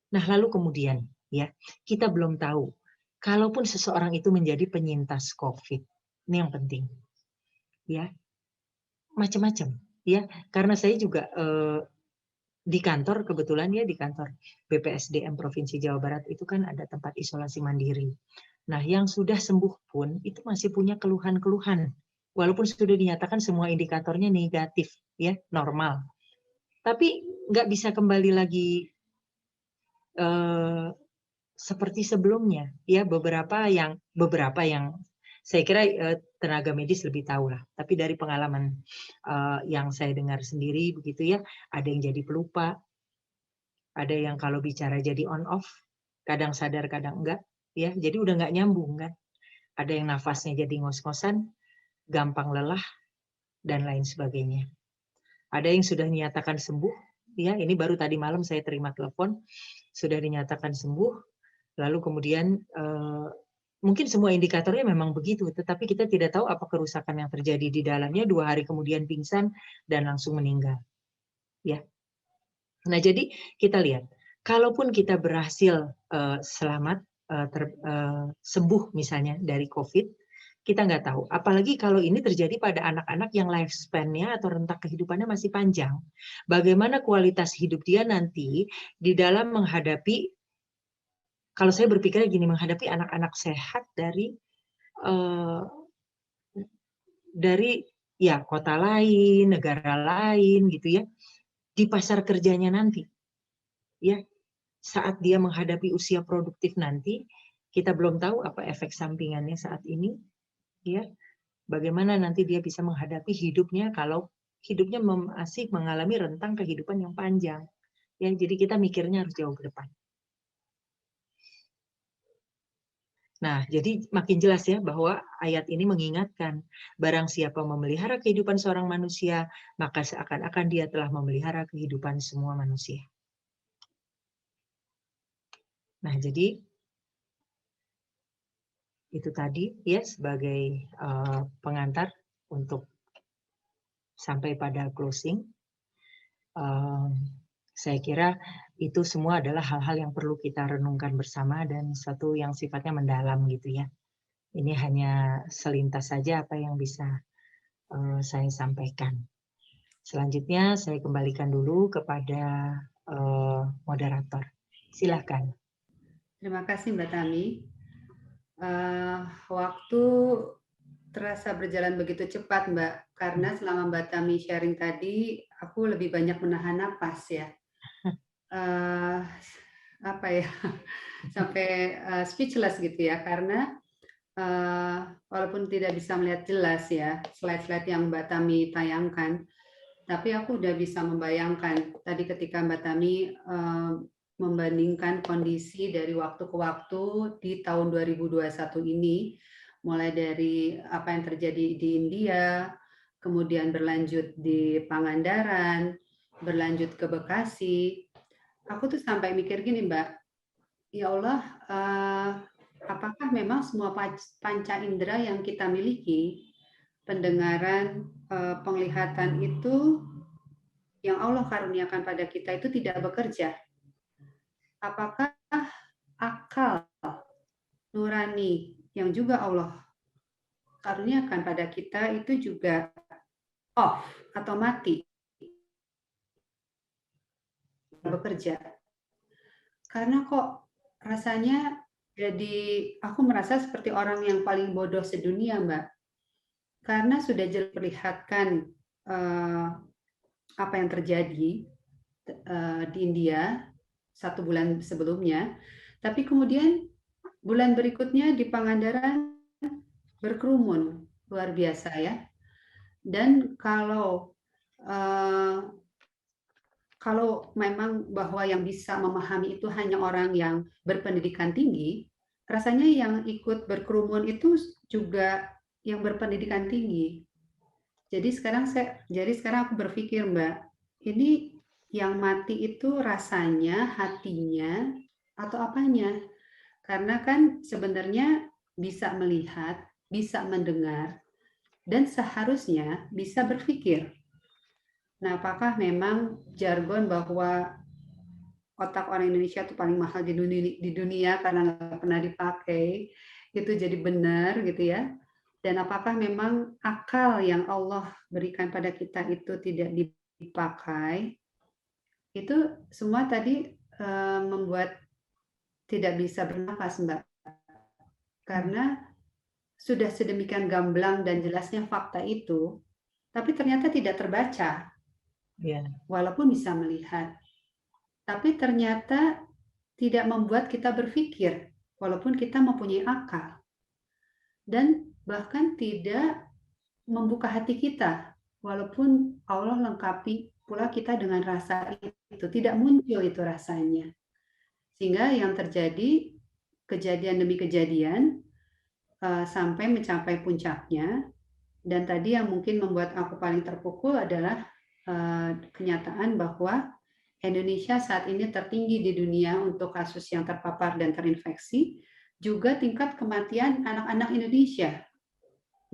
Nah, lalu kemudian, ya, kita belum tahu. Kalaupun seseorang itu menjadi penyintas COVID, ini yang penting. Ya, macam-macam. Ya, karena saya juga di kantor, kebetulan ya di kantor BPSDM Provinsi Jawa Barat itu kan ada tempat isolasi mandiri. Nah, yang sudah sembuh pun itu masih punya keluhan-keluhan. Walaupun sudah dinyatakan semua indikatornya negatif, ya, normal. Tapi nggak bisa kembali lagi seperti sebelumnya. Ya, beberapa yang saya kira tenaga medis lebih tahu lah. Tapi dari pengalaman yang saya dengar sendiri begitu ya, ada yang jadi pelupa, ada yang kalau bicara jadi on off, kadang sadar, kadang enggak, ya. Jadi udah nggak nyambung kan. Ada yang nafasnya jadi ngos-ngosan, gampang lelah, dan lain sebagainya. Ada yang sudah dinyatakan sembuh, ya. Ini baru tadi malam saya terima telepon, sudah dinyatakan sembuh, lalu kemudian mungkin semua indikatornya memang begitu, tetapi kita tidak tahu apa kerusakan yang terjadi di dalamnya, 2 hari kemudian pingsan dan langsung meninggal. Ya. Nah, jadi kita lihat, kalaupun kita berhasil selamat, sembuh misalnya dari COVID, kita nggak tahu. Apalagi kalau ini terjadi pada anak-anak yang lifespan-nya atau rentang kehidupannya masih panjang. Bagaimana kualitas hidup dia nanti di dalam menghadapi, kalau saya berpikirnya gini, menghadapi anak-anak sehat dari ya kota lain, negara lain gitu ya, di pasar kerjanya nanti. Ya, saat dia menghadapi usia produktif nanti, kita belum tahu apa efek sampingannya saat ini, ya. Bagaimana nanti dia bisa menghadapi hidupnya kalau hidupnya masih mengalami rentang kehidupan yang panjang. Ya, jadi kita mikirnya harus jauh ke depan. Nah, jadi makin jelas ya bahwa ayat ini mengingatkan, barang siapa memelihara kehidupan seorang manusia, maka seakan-akan dia telah memelihara kehidupan semua manusia. Nah, jadi itu tadi ya sebagai pengantar untuk sampai pada closing. Saya kira itu semua adalah hal-hal yang perlu kita renungkan bersama dan satu yang sifatnya mendalam gitu ya. Ini hanya selintas saja apa yang bisa saya sampaikan. Selanjutnya saya kembalikan dulu kepada moderator. Silakan. Terima kasih Mbak Tami. Waktu terasa berjalan begitu cepat Mbak, karena selama Mbak Tami sharing tadi, aku lebih banyak menahan napas ya. Apa ya, sampai speechless gitu ya, karena walaupun tidak bisa melihat jelas ya slide-slide yang Mbak Tami tayangkan, tapi aku udah bisa membayangkan tadi ketika Mbak Tami membandingkan kondisi dari waktu ke waktu di tahun 2021 ini, mulai dari apa yang terjadi di India, kemudian berlanjut di Pangandaran, berlanjut ke Bekasi. Aku tuh sampai mikir gini Mbak, ya Allah, apakah memang semua panca indera yang kita miliki, pendengaran, penglihatan itu yang Allah karuniakan pada kita itu tidak bekerja? Apakah akal nurani yang juga Allah karuniakan pada kita itu juga off atau mati bekerja? Karena kok rasanya jadi aku merasa seperti orang yang paling bodoh sedunia Mbak, karena sudah jelas perlihatkan apa yang terjadi di India 1 bulan sebelumnya, tapi kemudian bulan berikutnya di Pangandaran berkerumun luar biasa ya. Dan kalau memang bahwa yang bisa memahami itu hanya orang yang berpendidikan tinggi, rasanya yang ikut berkerumun itu juga yang berpendidikan tinggi. Jadi sekarang aku berpikir Mbak, ini yang mati itu rasanya, hatinya, atau apanya? Karena kan sebenarnya bisa melihat, bisa mendengar, dan seharusnya bisa berpikir. Nah, apakah memang jargon bahwa otak orang Indonesia itu paling mahal di dunia karena nggak pernah dipakai, itu jadi benar gitu ya? Dan apakah memang akal yang Allah berikan pada kita itu tidak dipakai? Itu semua tadi membuat tidak bisa bernafas, Mbak. Karena sudah sedemikian gamblang dan jelasnya fakta itu, tapi ternyata tidak terbaca. Walaupun bisa melihat, tapi ternyata tidak membuat kita berpikir, walaupun kita mempunyai akal. Dan bahkan tidak membuka hati kita, walaupun Allah lengkapi pula kita dengan rasa itu, tidak muncul itu rasanya. Sehingga yang terjadi kejadian demi kejadian sampai mencapai puncaknya. Dan tadi yang mungkin membuat aku paling terpukul adalah kenyataan bahwa Indonesia saat ini tertinggi di dunia untuk kasus yang terpapar dan terinfeksi, juga tingkat kematian anak-anak Indonesia.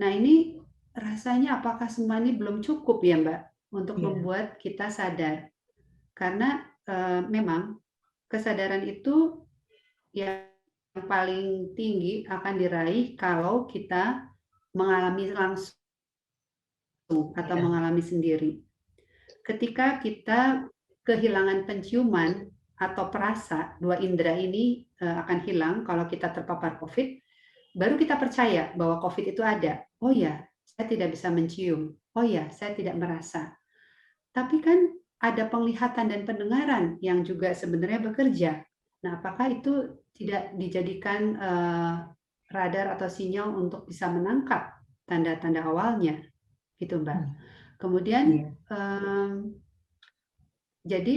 Nah, ini rasanya apakah semua ini belum cukup ya, Mbak, untuk membuat kita sadar. Karena memang kesadaran itu yang paling tinggi akan diraih kalau kita mengalami langsung atau mengalami sendiri. Ketika kita kehilangan penciuman atau perasa, dua indera ini akan hilang kalau kita terpapar COVID, baru kita percaya bahwa COVID itu ada. Oh ya, saya tidak bisa mencium. Oh ya, saya tidak merasa. Tapi kan ada penglihatan dan pendengaran yang juga sebenarnya bekerja. Nah, apakah itu tidak dijadikan radar atau sinyal untuk bisa menangkap tanda-tanda awalnya? Gitu, Mbak. Kemudian jadi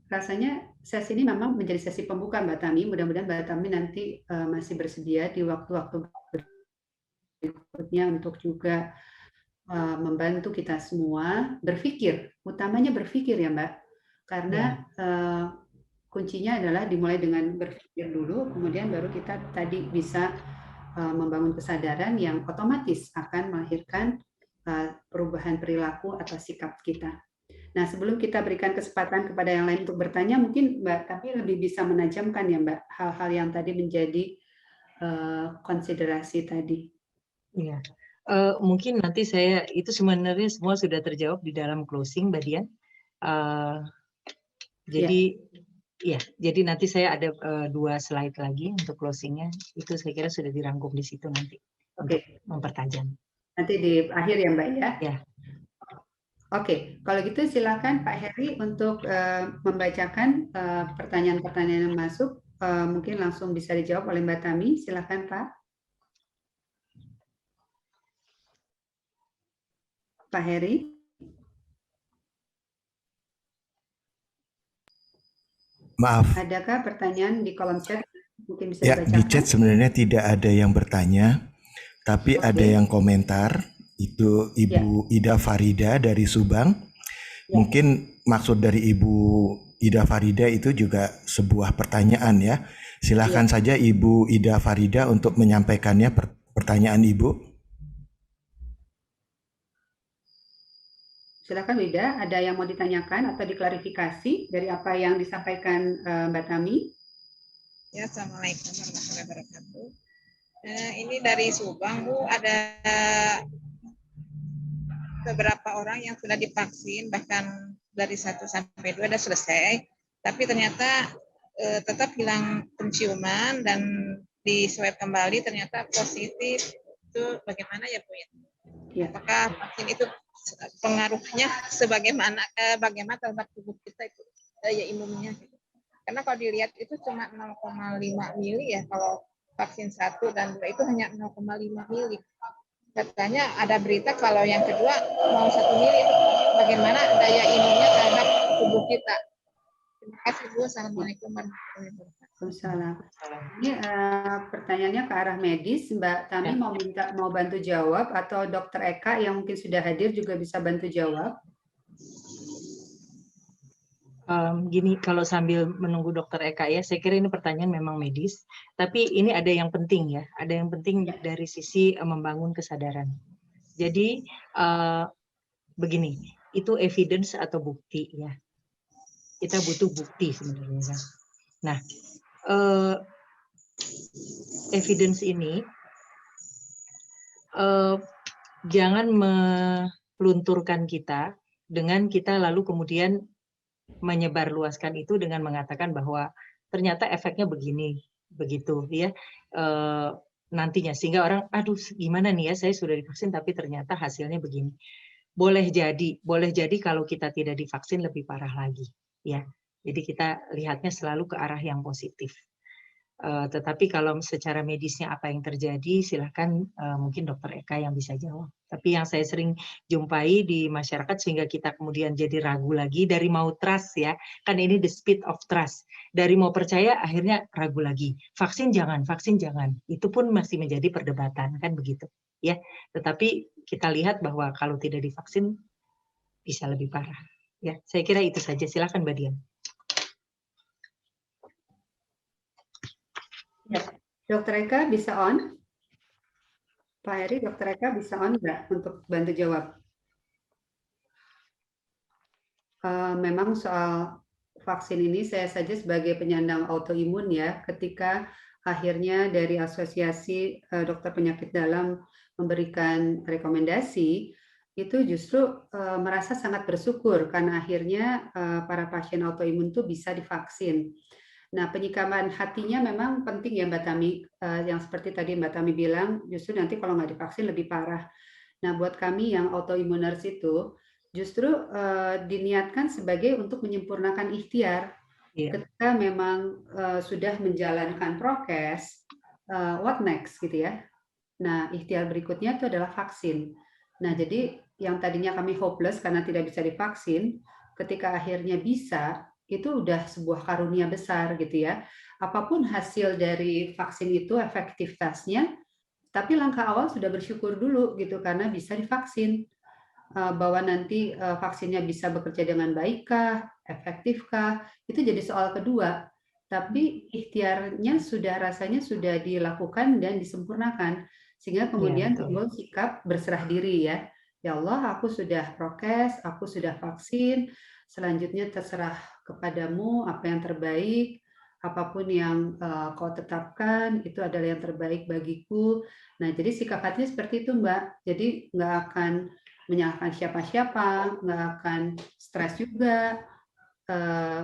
rasanya sesi ini memang menjadi sesi pembuka, Mbak Tami. Mudah-mudahan Mbak Tami nanti masih bersedia di waktu-waktu berikutnya untuk juga membantu kita semua berpikir, utamanya berpikir ya Mbak, karena kuncinya adalah dimulai dengan berpikir dulu, kemudian baru kita tadi bisa membangun kesadaran yang otomatis akan melahirkan perubahan perilaku atau sikap kita. Nah, sebelum kita berikan kesempatan kepada yang lain untuk bertanya, mungkin Mbak tapi lebih bisa menajamkan ya Mbak hal-hal yang tadi menjadi konsiderasi tadi. Iya, mungkin nanti saya itu sebenarnya semua sudah terjawab di dalam closing, Mbak Dian. Jadi ya, jadi nanti saya ada 2 slide lagi untuk closingnya. Itu saya kira sudah dirangkum di situ nanti untuk mempertajam. Nanti di akhir ya Mbak ya. Ya. Oke, kalau gitu silakan Pak Heri untuk membacakan pertanyaan-pertanyaan yang masuk. Mungkin langsung bisa dijawab oleh Mbak Tami. Silakan Pak. Pak Heri. Maaf. Adakah pertanyaan di kolom chat? Mungkin bisa ya, dibacakan. di chat sebenarnya tidak ada yang bertanya, tapi ada yang komentar. Itu Ibu Ida Farida dari Subang. Mungkin maksud dari Ibu Ida Farida itu juga sebuah pertanyaan ya. Silakan saja Ibu Ida Farida untuk menyampaikannya pertanyaan Ibu. Silakan Wida, ada yang mau ditanyakan atau diklarifikasi dari apa yang disampaikan Mbak Tami? Ya, Assalamualaikum warahmatullahi wabarakatuh. Ini dari Subang, Bu, ada beberapa orang yang sudah divaksin, bahkan dari 1 sampai 2 sudah selesai, tapi ternyata tetap hilang penciuman dan di swab kembali ternyata positif. Itu bagaimana ya Bu ya? Apakah vaksin itu pengaruhnya bagaimana terhadap tubuh kita itu daya imunnya? Gitu. Karena kalau dilihat itu cuma 0,5 mili ya, kalau vaksin 1 dan 2 itu hanya 0,5 mili. Katanya ada berita kalau yang kedua mau 1 mili, bagaimana daya imunnya terhadap tubuh kita. Terima kasih Bu. Assalamualaikum warahmatullahi wabarakatuh. Ini pertanyaannya ke arah medis, Mbak Tami mau bantu jawab atau Dokter Eka yang mungkin sudah hadir juga bisa bantu jawab. Gini, kalau sambil menunggu Dokter Eka ya, saya kira ini pertanyaan memang medis, tapi ini ada yang penting ya, ada yang penting dari sisi membangun kesadaran. Jadi begini, itu evidence atau bukti ya. Kita butuh bukti sebenarnya kan. Nah, evidence ini jangan melunturkan kita dengan kita lalu kemudian menyebarluaskan itu dengan mengatakan bahwa ternyata efeknya begini, begitu ya nantinya, sehingga orang aduh gimana nih ya, saya sudah divaksin tapi ternyata hasilnya begini. Boleh jadi kalau kita tidak divaksin lebih parah lagi ya. Jadi kita lihatnya selalu ke arah yang positif. Tetapi kalau secara medisnya apa yang terjadi, silakan mungkin Dokter Eka yang bisa jawab. Tapi yang saya sering jumpai di masyarakat sehingga kita kemudian jadi ragu lagi dari mau trust ya, kan ini the speed of trust. Dari mau percaya akhirnya ragu lagi. Vaksin jangan, itu pun masih menjadi perdebatan kan begitu ya. Tetapi kita lihat bahwa kalau tidak divaksin bisa lebih parah. Ya, saya kira itu saja. Silakan Mbak Dian. Ya, Dokter Eka bisa on? Pak Heri, Dokter Eka bisa on nggak untuk bantu jawab? Memang soal vaksin ini saya saja sebagai penyandang autoimun ya, ketika akhirnya dari Asosiasi Dokter Penyakit Dalam memberikan rekomendasi, itu justru merasa sangat bersyukur karena akhirnya para pasien autoimun itu bisa divaksin. Nah, penyikapan hatinya memang penting ya Mbak Tami, yang seperti tadi Mbak Tami bilang, justru nanti kalau nggak divaksin lebih parah. Nah, buat kami yang autoimmuners itu, justru diniatkan sebagai untuk menyempurnakan ikhtiar. Ketika memang sudah menjalankan prokes, what next gitu ya. Nah, ikhtiar berikutnya itu adalah vaksin. Nah, jadi yang tadinya kami hopeless karena tidak bisa divaksin, ketika akhirnya bisa, itu udah sebuah karunia besar gitu ya. Apapun hasil dari vaksin itu efektivitasnya, tapi langkah awal sudah bersyukur dulu gitu karena bisa divaksin. Bahwa nanti vaksinnya bisa bekerja dengan baikkah, efektifkah, itu jadi soal kedua. Tapi ikhtiarnya rasanya sudah dilakukan dan disempurnakan. Sehingga kemudian timbul sikap berserah diri ya. Ya Allah, aku sudah prokes, aku sudah vaksin, selanjutnya terserah kepadamu apa yang terbaik, apapun yang kau tetapkan, itu adalah yang terbaik bagiku. Nah, jadi sikap hatinya seperti itu, Mbak. Jadi nggak akan menyalahkan siapa-siapa, nggak akan stres juga,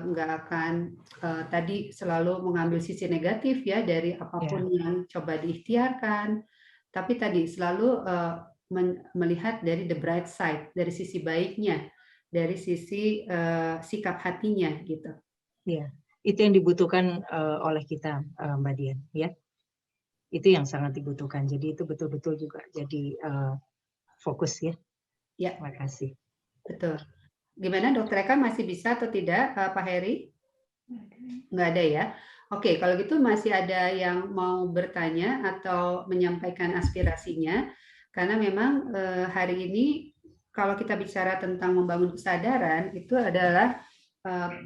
nggak akan tadi selalu mengambil sisi negatif ya dari apapun yang coba diikhtiarkan, tapi tadi selalu melihat dari the bright side, dari sisi baiknya, dari sisi sikap hatinya gitu. Ya, itu yang dibutuhkan oleh kita Mbak Dian ya. Itu yang sangat dibutuhkan. Jadi itu betul-betul juga jadi fokus ya. Ya, terima kasih. Betul. Gimana Dokter Eka masih bisa atau tidak Pak Heri? Nggak ada ya. Oke, kalau gitu masih ada yang mau bertanya atau menyampaikan aspirasinya, karena memang hari ini kalau kita bicara tentang membangun kesadaran, itu adalah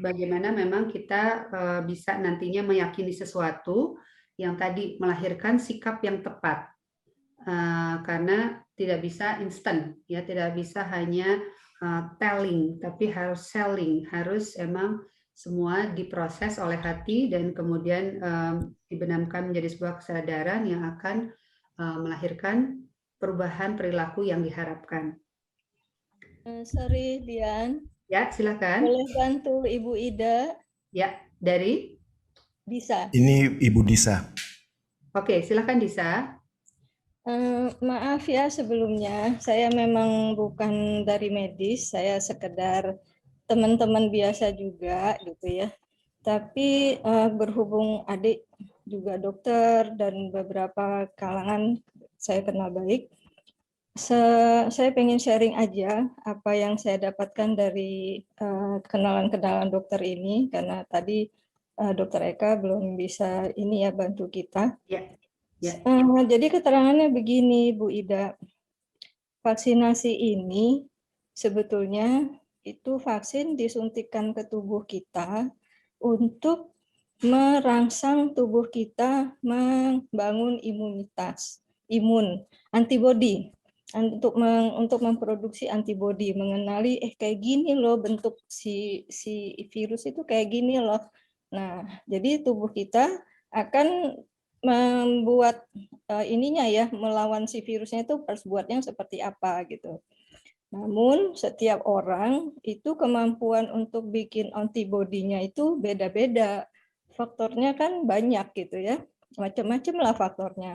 bagaimana memang kita bisa nantinya meyakini sesuatu yang tadi melahirkan sikap yang tepat. Karena tidak bisa instan, ya tidak bisa hanya telling, tapi harus selling, harus emang semua diproses oleh hati dan kemudian dibenamkan menjadi sebuah kesadaran yang akan melahirkan perubahan perilaku yang diharapkan. Sorry, Dian. Ya, silakan. Boleh bantu Ibu Ida? Ya, dari? Disa. Ini Ibu Disa. Oke, silakan Disa. Maaf ya sebelumnya, saya memang bukan dari medis, saya sekedar teman-teman biasa juga gitu ya. Tapi berhubung adik juga dokter dan beberapa kalangan saya kenal baik, saya pengen sharing aja apa yang saya dapatkan dari kenalan-kenalan dokter ini, karena tadi Dokter Eka belum bisa ini ya bantu kita. Ya. Ya. Jadi keterangannya begini, Bu Ida. Vaksinasi ini sebetulnya itu vaksin disuntikkan ke tubuh kita untuk merangsang tubuh kita membangun imunitas, antibodi, untuk memproduksi antibodi, mengenali kayak gini loh bentuk si virus itu kayak gini loh. Nah, jadi tubuh kita akan membuat ininya ya, melawan si virusnya itu harus buatnya seperti apa gitu. Namun setiap orang itu kemampuan untuk bikin antibodinya itu beda-beda. Faktornya kan banyak gitu ya, macam-macam lah faktornya.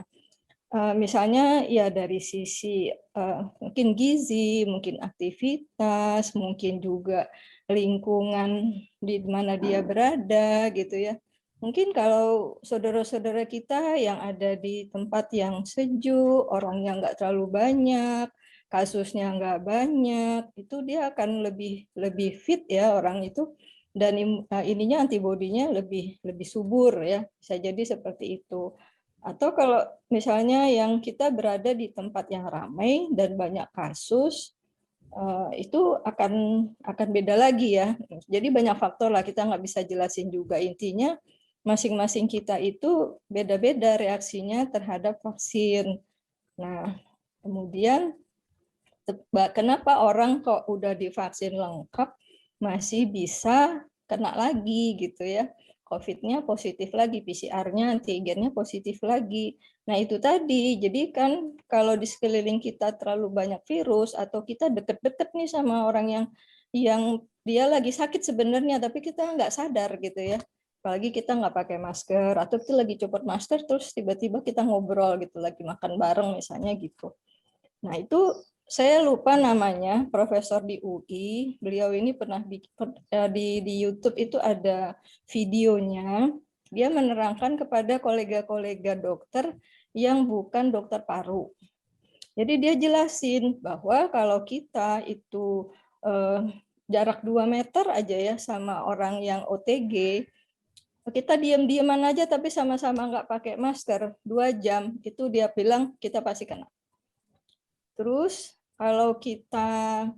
Misalnya ya dari sisi mungkin gizi, mungkin aktivitas, mungkin juga lingkungan di mana dia berada gitu ya. mungkin kalau saudara-saudara kita yang ada di tempat yang sejuk, orangnya nggak terlalu banyak, kasusnya nggak banyak, itu dia akan lebih fit ya orang itu, dan ininya antibodinya lebih subur ya, bisa jadi seperti itu. Atau kalau misalnya yang kita berada di tempat yang ramai dan banyak kasus, itu akan beda lagi ya. Jadi banyak faktor lah, kita nggak bisa jelasin juga. Intinya masing-masing kita itu beda-beda reaksinya terhadap vaksin. Nah, kemudian kenapa orang kok udah divaksin lengkap masih bisa kena lagi gitu ya. COVID-nya positif lagi, PCR-nya, antigennya positif lagi. Nah itu tadi, jadi kan kalau di sekeliling kita terlalu banyak virus atau kita deket-deket nih sama orang yang dia lagi sakit sebenarnya, tapi kita nggak sadar gitu ya. Apalagi kita nggak pakai masker, atau kita lagi copot masker, terus tiba-tiba kita ngobrol gitu, lagi makan bareng misalnya gitu. Nah itu saya lupa namanya, profesor di UI, beliau ini pernah di YouTube itu ada videonya, dia menerangkan kepada kolega-kolega dokter yang bukan dokter paru. Jadi dia jelasin bahwa kalau kita itu jarak 2 meter aja ya sama orang yang OTG, kita diam-diaman aja tapi sama-sama nggak pakai masker, 2 jam, itu dia bilang kita pasti kena. Terus kalau kita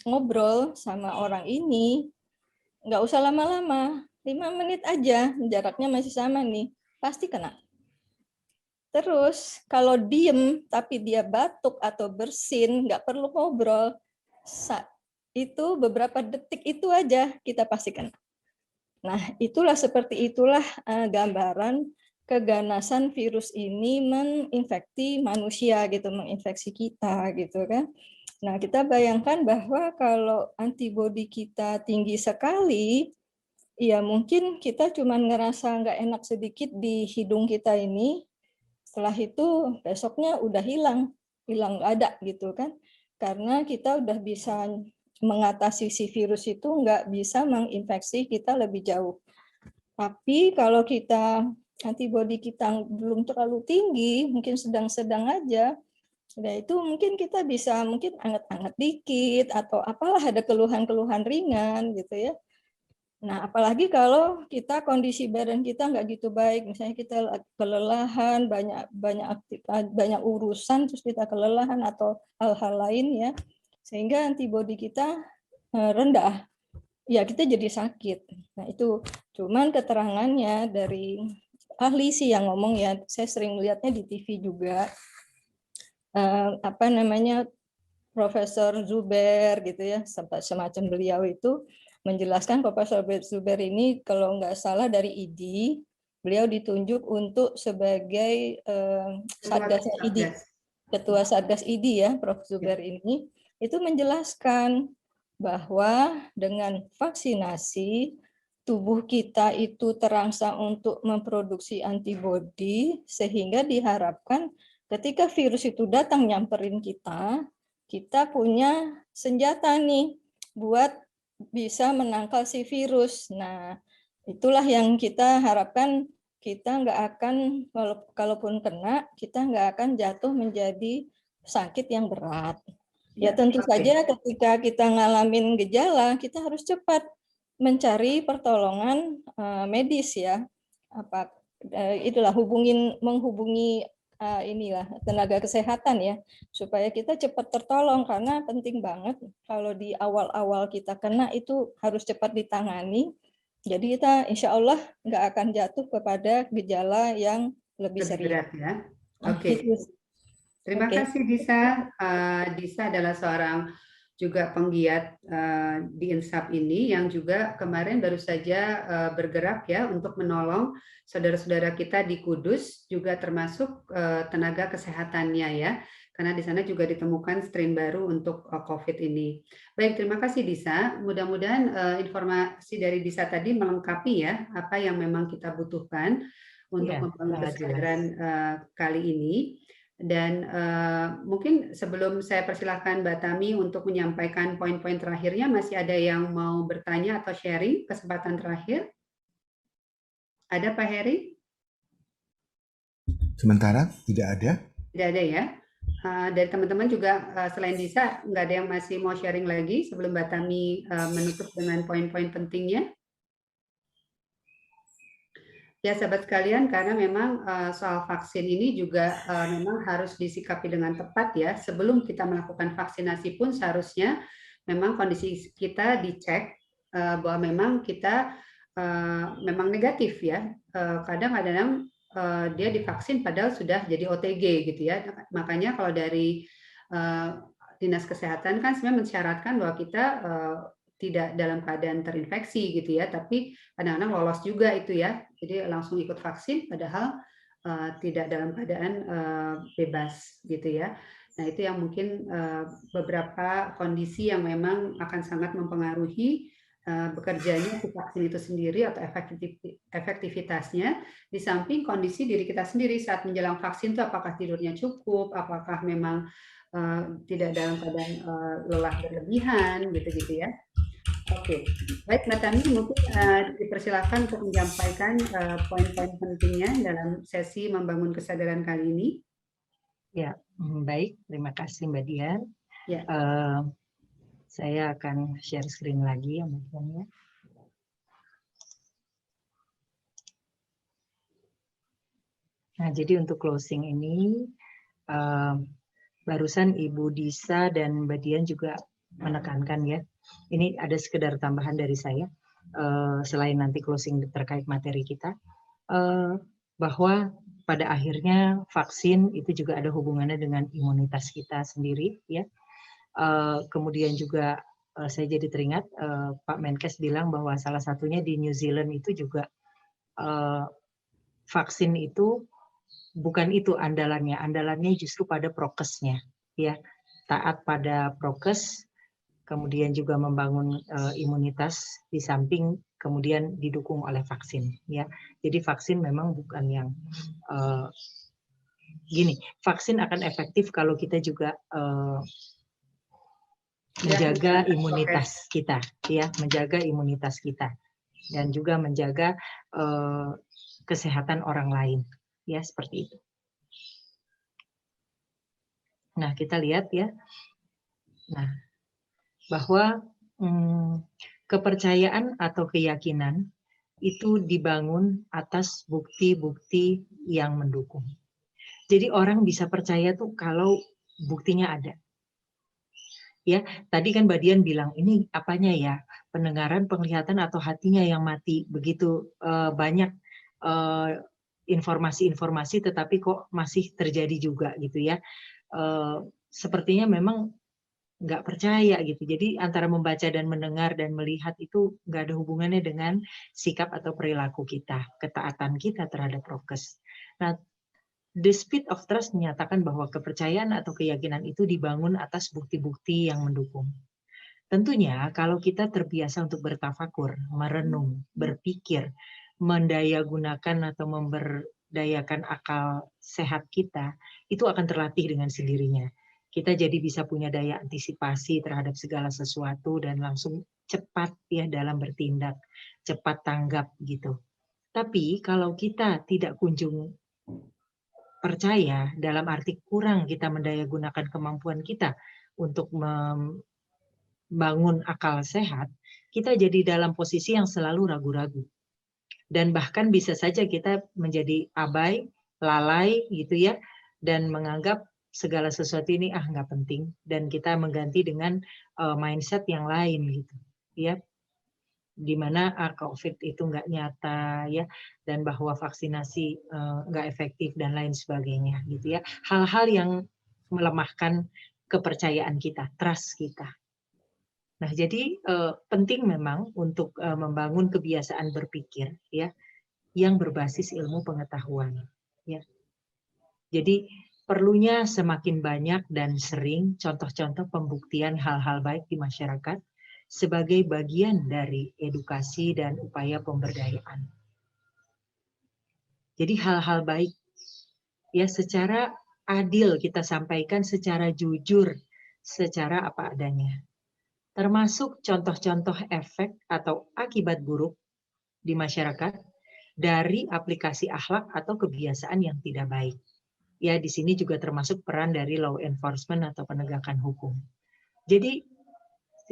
ngobrol sama orang ini, nggak usah lama-lama, 5 menit aja, jaraknya masih sama nih, pasti kena. Terus kalau diem tapi dia batuk atau bersin, nggak perlu ngobrol, itu beberapa detik itu aja kita pasti kena. Nah, seperti itulah gambaran keganasan virus ini menginfeksi manusia gitu, menginfeksi kita gitu kan. Nah, kita bayangkan bahwa kalau antibodi kita tinggi sekali, ya mungkin kita cuma ngerasa nggak enak sedikit di hidung kita ini, setelah itu besoknya udah hilang nggak ada gitu kan. Karena kita udah bisa mengatasi si virus itu, nggak bisa menginfeksi kita lebih jauh. Tapi kalau kita antibodi kita belum terlalu tinggi, mungkin sedang-sedang aja, nah itu mungkin kita bisa mungkin anget-anget dikit atau apalah, ada keluhan-keluhan ringan gitu ya. Nah apalagi kalau kita kondisi badan kita nggak gitu baik, misalnya kita kelelahan, banyak urusan terus kita kelelahan atau hal-hal lain ya, sehingga antibodi kita rendah, ya kita jadi sakit. Nah itu cuman keterangannya dari ahli sih yang ngomong ya, saya sering lihatnya di TV juga, Profesor Zuber gitu ya, semacam beliau itu menjelaskan. Profesor Zuber ini kalau nggak salah dari ID, beliau ditunjuk untuk sebagai Satgasnya ID, Ketua Satgas ID ya, Prof. Zuber ini, itu menjelaskan bahwa dengan vaksinasi tubuh kita itu terangsang untuk memproduksi antibodi, sehingga diharapkan ketika virus itu datang nyamperin kita punya senjata nih buat bisa menangkal si virus. Nah, itulah yang kita harapkan, kita nggak akan, kalaupun kena, kita nggak akan jatuh menjadi sakit yang berat. Ya tentu saja ketika kita ngalamin gejala, kita harus cepat mencari pertolongan medis ya. Itulah menghubungi inilah tenaga kesehatan ya, supaya kita cepat tertolong, karena penting banget kalau di awal-awal kita kena itu harus cepat ditangani. Jadi kita insya Allah nggak akan jatuh kepada gejala yang lebih serius. Berat ya. Oke. Terima kasih Disa. Disa adalah seorang juga penggiat di Insap ini yang juga kemarin baru saja bergerak ya untuk menolong saudara-saudara kita di Kudus, juga termasuk tenaga kesehatannya ya, karena di sana juga ditemukan strain baru untuk COVID ini. Baik, terima kasih Disa. Mudah-mudahan informasi dari Disa tadi melengkapi ya apa yang memang kita butuhkan untuk membangun kesadaran kali ini. Dan mungkin sebelum saya persilahkan Mbak Tami untuk menyampaikan poin-poin terakhirnya, masih ada yang mau bertanya atau sharing, kesempatan terakhir? Ada Pak Heri? Sementara tidak ada. Tidak ada ya. Dari teman-teman juga selain Disa, nggak ada yang masih mau sharing lagi sebelum Mbak Tami menutup dengan poin-poin pentingnya. Ya, sahabat sekalian, karena memang soal vaksin ini juga memang harus disikapi dengan tepat ya. Sebelum kita melakukan vaksinasi pun seharusnya memang kondisi kita dicek bahwa memang kita memang negatif ya. Kadang-kadang dia divaksin padahal sudah jadi OTG gitu ya. Makanya kalau dari Dinas Kesehatan kan sebenarnya mensyaratkan bahwa kita tidak dalam keadaan terinfeksi gitu ya, tapi kadang-kadang lolos juga itu ya, jadi langsung ikut vaksin padahal tidak dalam keadaan bebas gitu ya. Nah itu yang mungkin beberapa kondisi yang memang akan sangat mempengaruhi bekerjanya si vaksin itu sendiri atau efektivitasnya, di samping kondisi diri kita sendiri saat menjelang vaksin itu apakah tidurnya cukup, apakah memang tidak dalam keadaan lelah berlebihan gitu ya. Oke, baik Mbak Tami, mungkin dipersilakan untuk menyampaikan poin-poin pentingnya dalam sesi membangun kesadaran kali ini. Ya, baik. Terima kasih Mbak Dian. Ya. Saya akan share screen lagi ya Mbak Dian ya. Nah, jadi untuk closing ini, barusan Ibu Disa dan Mbak Dian juga menekankan ya. Ini ada sekedar tambahan dari saya, selain nanti closing terkait materi kita, bahwa pada akhirnya vaksin itu juga ada hubungannya dengan imunitas kita sendiri ya. Kemudian juga saya jadi teringat Pak Menkes bilang bahwa salah satunya di New Zealand itu juga vaksin itu bukan itu andalannya, andalannya justru pada prokesnya ya, taat pada prokes, kemudian juga membangun imunitas di samping kemudian didukung oleh vaksin ya. Jadi vaksin memang bukan yang gini, vaksin akan efektif kalau kita juga menjaga imunitas kita ya, menjaga imunitas kita dan juga menjaga kesehatan orang lain ya, seperti itu. Nah, kita lihat ya. Nah, bahwa kepercayaan atau keyakinan itu dibangun atas bukti-bukti yang mendukung. Jadi orang bisa percaya tuh kalau buktinya ada. Ya, tadi kan Mbak Dian bilang ini apanya ya, pendengaran, penglihatan atau hatinya yang mati. Begitu banyak informasi-informasi tetapi kok masih terjadi juga gitu ya. Sepertinya memang nggak percaya gitu. Jadi antara membaca dan mendengar dan melihat itu nggak ada hubungannya dengan sikap atau perilaku kita, ketaatan kita terhadap prokes. Nah, The Speed of Trust menyatakan bahwa kepercayaan atau keyakinan itu dibangun atas bukti-bukti yang mendukung. Tentunya kalau kita terbiasa untuk bertafakur, merenung, berpikir, mendayagunakan atau memberdayakan akal sehat kita, itu akan terlatih dengan sendirinya. Kita jadi bisa punya daya antisipasi terhadap segala sesuatu dan langsung cepat ya dalam bertindak, cepat tanggap gitu. Tapi kalau kita tidak kunjung percaya, dalam arti kurang kita mendayagunakan kemampuan kita untuk membangun akal sehat, kita jadi dalam posisi yang selalu ragu-ragu. Dan bahkan bisa saja kita menjadi abai, lalai gitu ya, dan menganggap segala sesuatu ini nggak penting, dan kita mengganti dengan mindset yang lain gitu ya, di mana COVID itu nggak nyata ya, dan bahwa vaksinasi nggak efektif dan lain sebagainya gitu ya, hal-hal yang melemahkan kepercayaan kita, trust kita. Nah, jadi penting memang untuk membangun kebiasaan berpikir ya yang berbasis ilmu pengetahuan ya. Jadi perlunya semakin banyak dan sering contoh-contoh pembuktian hal-hal baik di masyarakat sebagai bagian dari edukasi dan upaya pemberdayaan. Jadi hal-hal baik ya secara adil kita sampaikan, secara jujur, secara apa adanya. Termasuk contoh-contoh efek atau akibat buruk di masyarakat dari aplikasi akhlak atau kebiasaan yang tidak baik. Ya, di sini juga termasuk peran dari law enforcement atau penegakan hukum. Jadi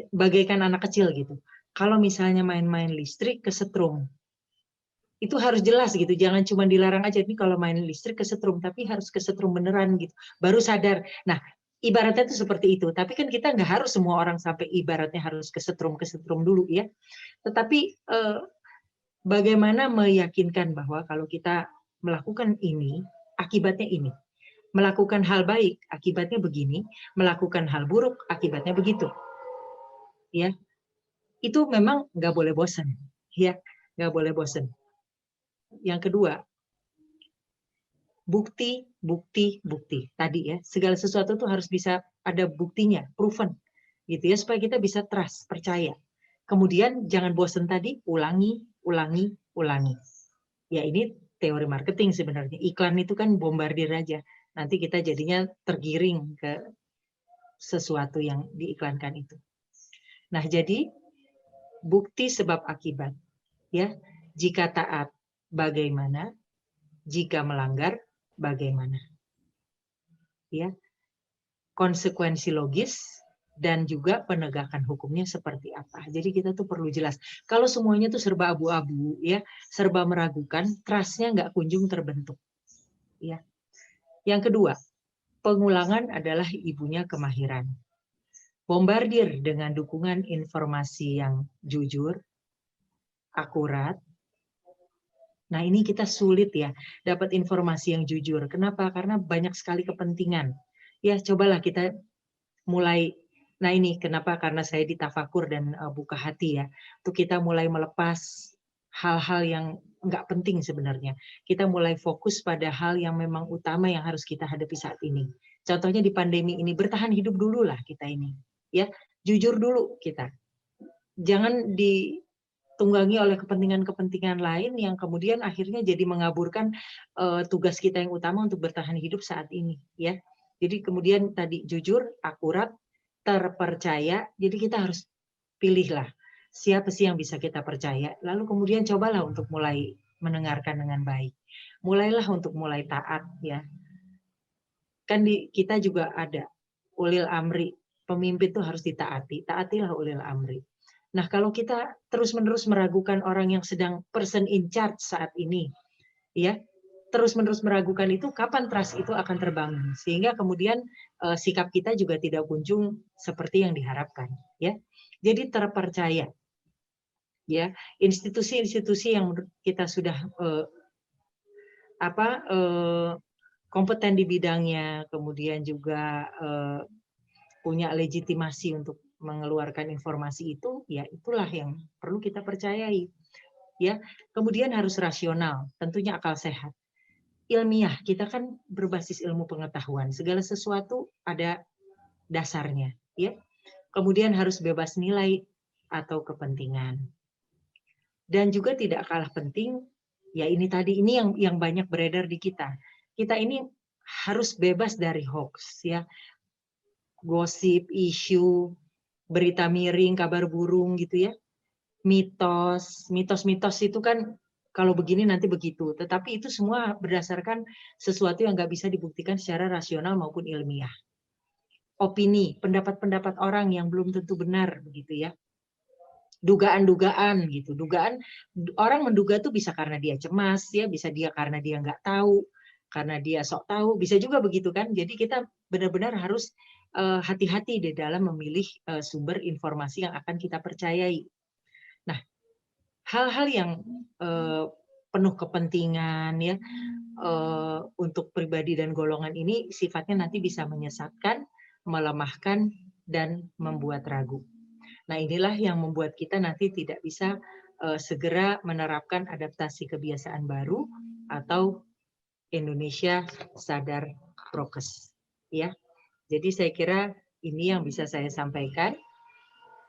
bagaikan anak kecil gitu. Kalau misalnya main-main listrik kesetrum, itu harus jelas gitu, jangan cuma dilarang aja nih kalau main listrik kesetrum, tapi harus kesetrum beneran gitu, baru sadar. Nah, ibaratnya itu seperti itu, tapi kan kita nggak harus semua orang sampai ibaratnya harus kesetrum dulu ya. Tetapi bagaimana meyakinkan bahwa kalau kita melakukan ini, akibatnya ini. Melakukan hal baik, akibatnya begini. Melakukan hal buruk, akibatnya begitu. Ya, itu memang nggak boleh bosan. Ya, nggak boleh bosan. Yang kedua, bukti. Tadi ya, segala sesuatu tuh harus bisa ada buktinya, proven, gitu ya, supaya kita bisa trust, percaya. Kemudian jangan bosan tadi, ulangi. Ya ini teori marketing sebenarnya. Iklan itu kan bombardir aja. Nanti kita jadinya tergiring ke sesuatu yang diiklankan itu. Nah, jadi bukti sebab akibat. Ya, jika taat bagaimana, jika melanggar bagaimana. Ya. Konsekuensi logis dan juga penegakan hukumnya seperti apa. Jadi kita tuh perlu jelas. Kalau semuanya tuh serba abu-abu ya, serba meragukan, trust-nya nggak kunjung terbentuk. Ya. Yang kedua, pengulangan adalah ibunya kemahiran. Bombardir dengan dukungan informasi yang jujur, akurat. Nah, ini kita sulit ya dapat informasi yang jujur. Kenapa? Karena banyak sekali kepentingan. Ya, cobalah kita mulai. Nah, ini kenapa? Karena saya ditafakur dan buka hati ya. Untuk kita mulai melepas hal-hal yang nggak penting sebenarnya. Kita mulai fokus pada hal yang memang utama yang harus kita hadapi saat ini. Contohnya di pandemi ini, bertahan hidup dulu lah kita ini. Ya, jujur dulu kita. Jangan ditunggangi oleh kepentingan-kepentingan lain yang kemudian akhirnya jadi mengaburkan tugas kita yang utama untuk bertahan hidup saat ini. Ya, jadi kemudian tadi jujur, akurat, terpercaya. Jadi kita harus pilihlah siapa sih yang bisa kita percaya. Lalu kemudian cobalah untuk mulai mendengarkan dengan baik. Mulailah untuk mulai taat ya. Kan kita juga ada ulil amri. Pemimpin itu harus ditaati. Taatilah ulil amri. Nah, kalau kita terus-menerus meragukan orang yang sedang person in charge saat ini, ya, terus-menerus meragukan itu, kapan trust itu akan terbangun? Sehingga kemudian sikap kita juga tidak kunjung seperti yang diharapkan, ya. Jadi terpercaya, ya. Institusi-institusi yang kita sudah kompeten di bidangnya, kemudian juga punya legitimasi untuk mengeluarkan informasi itu, ya itulah yang perlu kita percayai. Ya, kemudian harus rasional, tentunya akal sehat. Ilmiah, kita kan berbasis ilmu pengetahuan, segala sesuatu ada dasarnya, ya. Kemudian harus bebas nilai atau kepentingan. Dan juga tidak kalah penting, ya ini tadi, ini yang banyak beredar di kita. Kita ini harus bebas dari hoax, ya. Gosip, isu, berita miring, kabar burung gitu ya. Mitos itu kan kalau begini nanti begitu. Tetapi itu semua berdasarkan sesuatu yang nggak bisa dibuktikan secara rasional maupun ilmiah. Opini, pendapat-pendapat orang yang belum tentu benar begitu ya. Dugaan-dugaan gitu. Dugaan orang menduga tuh bisa karena dia cemas ya, bisa dia karena dia nggak tahu, karena dia sok tahu, bisa juga begitu kan. Jadi kita benar-benar harus hati-hati di dalam memilih sumber informasi yang akan kita percayai. Nah, hal-hal yang penuh kepentingan ya untuk pribadi dan golongan ini sifatnya nanti bisa menyesatkan, melemahkan, dan membuat ragu. Nah, inilah yang membuat kita nanti tidak bisa segera menerapkan adaptasi kebiasaan baru atau Indonesia sadar prokes. Ya, jadi saya kira ini yang bisa saya sampaikan.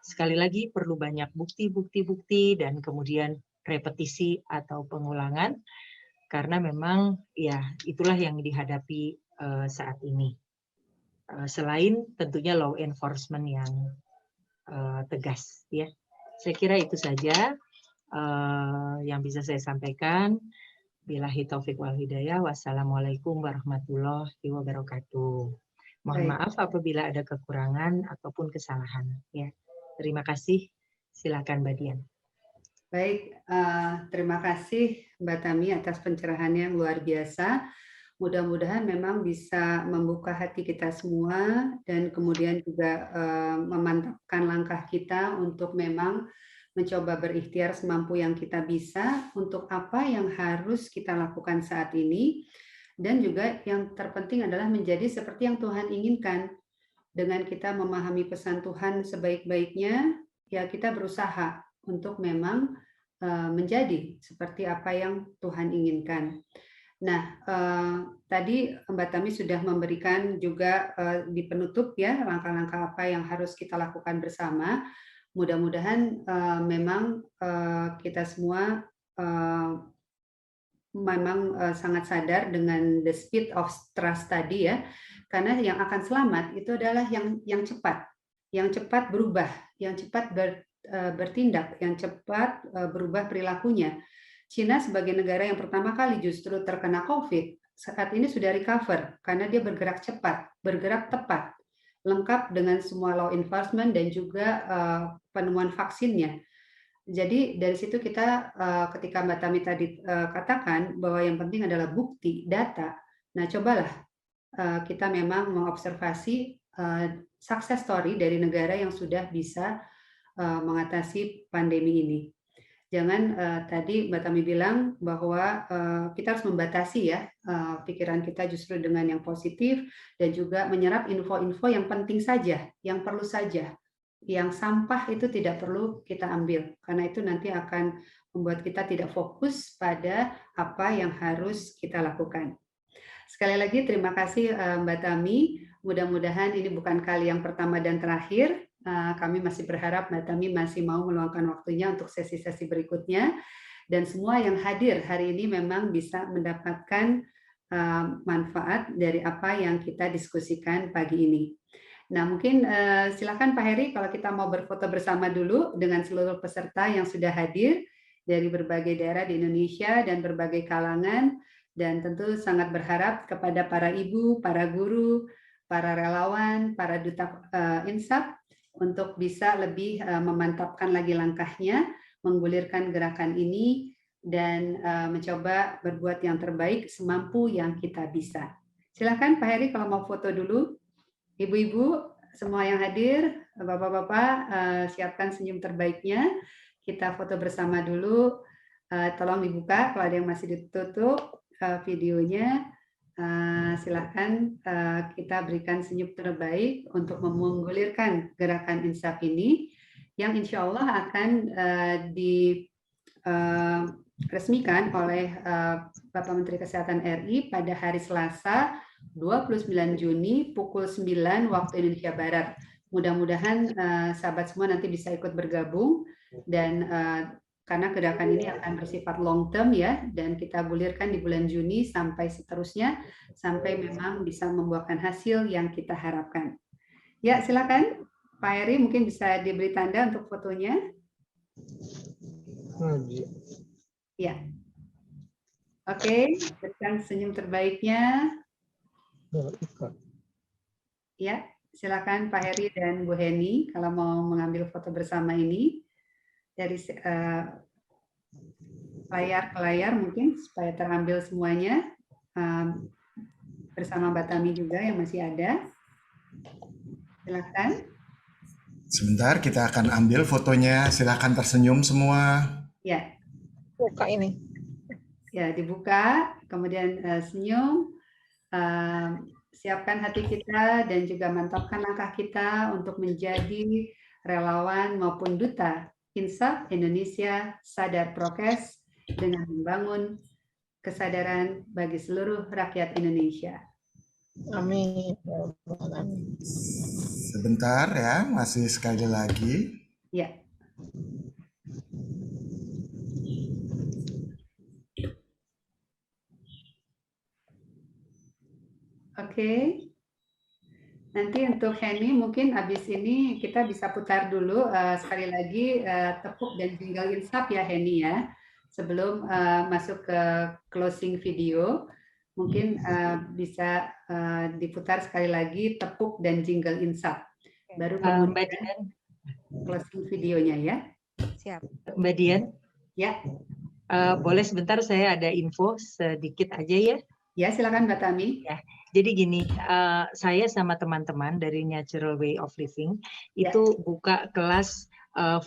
Sekali lagi perlu banyak bukti dan kemudian repetisi atau pengulangan karena memang ya itulah yang dihadapi saat ini. Selain tentunya law enforcement yang tegas ya. Saya kira itu saja. yang bisa saya sampaikan. Billahi taufik wal hidayah. Wassalamualaikum warahmatullahi wabarakatuh. Mohon Baik. maaf apabila ada kekurangan ataupun kesalahan. Ya, terima kasih. Silakan Mbak Dian. Baik, terima kasih Mbak Tami atas pencerahannya yang luar biasa. Mudah-mudahan memang bisa membuka hati kita semua dan kemudian juga memantapkan langkah kita untuk memang mencoba berikhtiar semampu yang kita bisa untuk apa yang harus kita lakukan saat ini, dan juga yang terpenting adalah menjadi seperti yang Tuhan inginkan. Dengan kita memahami pesan Tuhan sebaik-baiknya, ya kita berusaha untuk memang menjadi seperti apa yang Tuhan inginkan. Nah, tadi Mbak Tami sudah memberikan juga di penutup ya langkah-langkah apa yang harus kita lakukan bersama. Mudah-mudahan memang kita semua memang sangat sadar dengan the speed of trust tadi ya, karena yang akan selamat itu adalah yang cepat berubah, yang cepat bertindak, yang cepat berubah perilakunya. Cina sebagai negara yang pertama kali justru terkena COVID, saat ini sudah recover karena dia bergerak cepat, bergerak tepat, lengkap dengan semua law enforcement dan juga penemuan vaksinnya. Jadi dari situ kita ketika Mbak Tami tadi katakan bahwa yang penting adalah bukti, data. Nah, cobalah kita memang mengobservasi success story dari negara yang sudah bisa mengatasi pandemi ini. Jangan tadi Mbak Tami bilang bahwa kita harus membatasi ya pikiran kita justru dengan yang positif dan juga menyerap info-info yang penting saja, yang perlu saja. Yang sampah itu tidak perlu kita ambil, karena itu nanti akan membuat kita tidak fokus pada apa yang harus kita lakukan. Sekali lagi terima kasih Mbak Tami, mudah-mudahan ini bukan kali yang pertama dan terakhir. Kami masih berharap Mbak Tami masih mau meluangkan waktunya untuk sesi-sesi berikutnya, dan semua yang hadir hari ini memang bisa mendapatkan manfaat dari apa yang kita diskusikan pagi ini. Nah, mungkin silakan Pak Heri kalau kita mau berfoto bersama dulu dengan seluruh peserta yang sudah hadir dari berbagai daerah di Indonesia dan berbagai kalangan, dan tentu sangat berharap kepada para ibu, para guru, para relawan, para duta Insaf untuk bisa lebih memantapkan lagi langkahnya, menggulirkan gerakan ini, dan mencoba berbuat yang terbaik semampu yang kita bisa. Silakan Pak Heri kalau mau foto dulu. Ibu-ibu, semua yang hadir, bapak-bapak, siapkan senyum terbaiknya. Kita foto bersama dulu. Tolong dibuka kalau ada yang masih ditutup videonya. Silakan kita berikan senyum terbaik untuk menggulirkan gerakan Insaf ini, yang insya Allah akan diresmikan oleh Bapak Menteri Kesehatan RI pada hari Selasa 29 Juni pukul 9 waktu Indonesia Barat. Mudah-mudahan sahabat semua nanti bisa ikut bergabung, dan karena gerakan ini akan bersifat long term ya, dan kita gulirkan di bulan Juni sampai seterusnya, sampai memang bisa membuahkan hasil yang kita harapkan. Ya, silakan Pak Heri, mungkin bisa diberi tanda untuk fotonya. Ya. Oke, berikan senyum terbaiknya. Ya, silakan Pak Heri dan Bu Heni kalau mau mengambil foto bersama ini dari layar ke layar mungkin supaya terambil semuanya bersama Mbak Tami juga yang masih ada. Silakan. Sebentar, kita akan ambil fotonya. Silakan tersenyum semua. Ya. Buka ini. Ya, dibuka, kemudian senyum. Siapkan hati kita dan juga mantapkan langkah kita untuk menjadi relawan maupun duta Insaf Indonesia Sadar Prokes dengan membangun kesadaran bagi seluruh rakyat Indonesia. Amin. Sebentar ya, masih sekali lagi. Ya. Oke. Nanti untuk Henny mungkin habis ini kita bisa putar dulu sekali lagi tepuk dan jingle insap ya Henny ya. Sebelum masuk ke closing video, mungkin bisa diputar sekali lagi tepuk dan jingle insap. Baru Mbak kemudian Dian, closing videonya ya. Siap. Mbak Dian, Ya, boleh sebentar saya ada info sedikit aja ya. ya silakan Mbak Tami. Ya, jadi gini, saya sama teman-teman dari Natural Way of Living itu buka kelas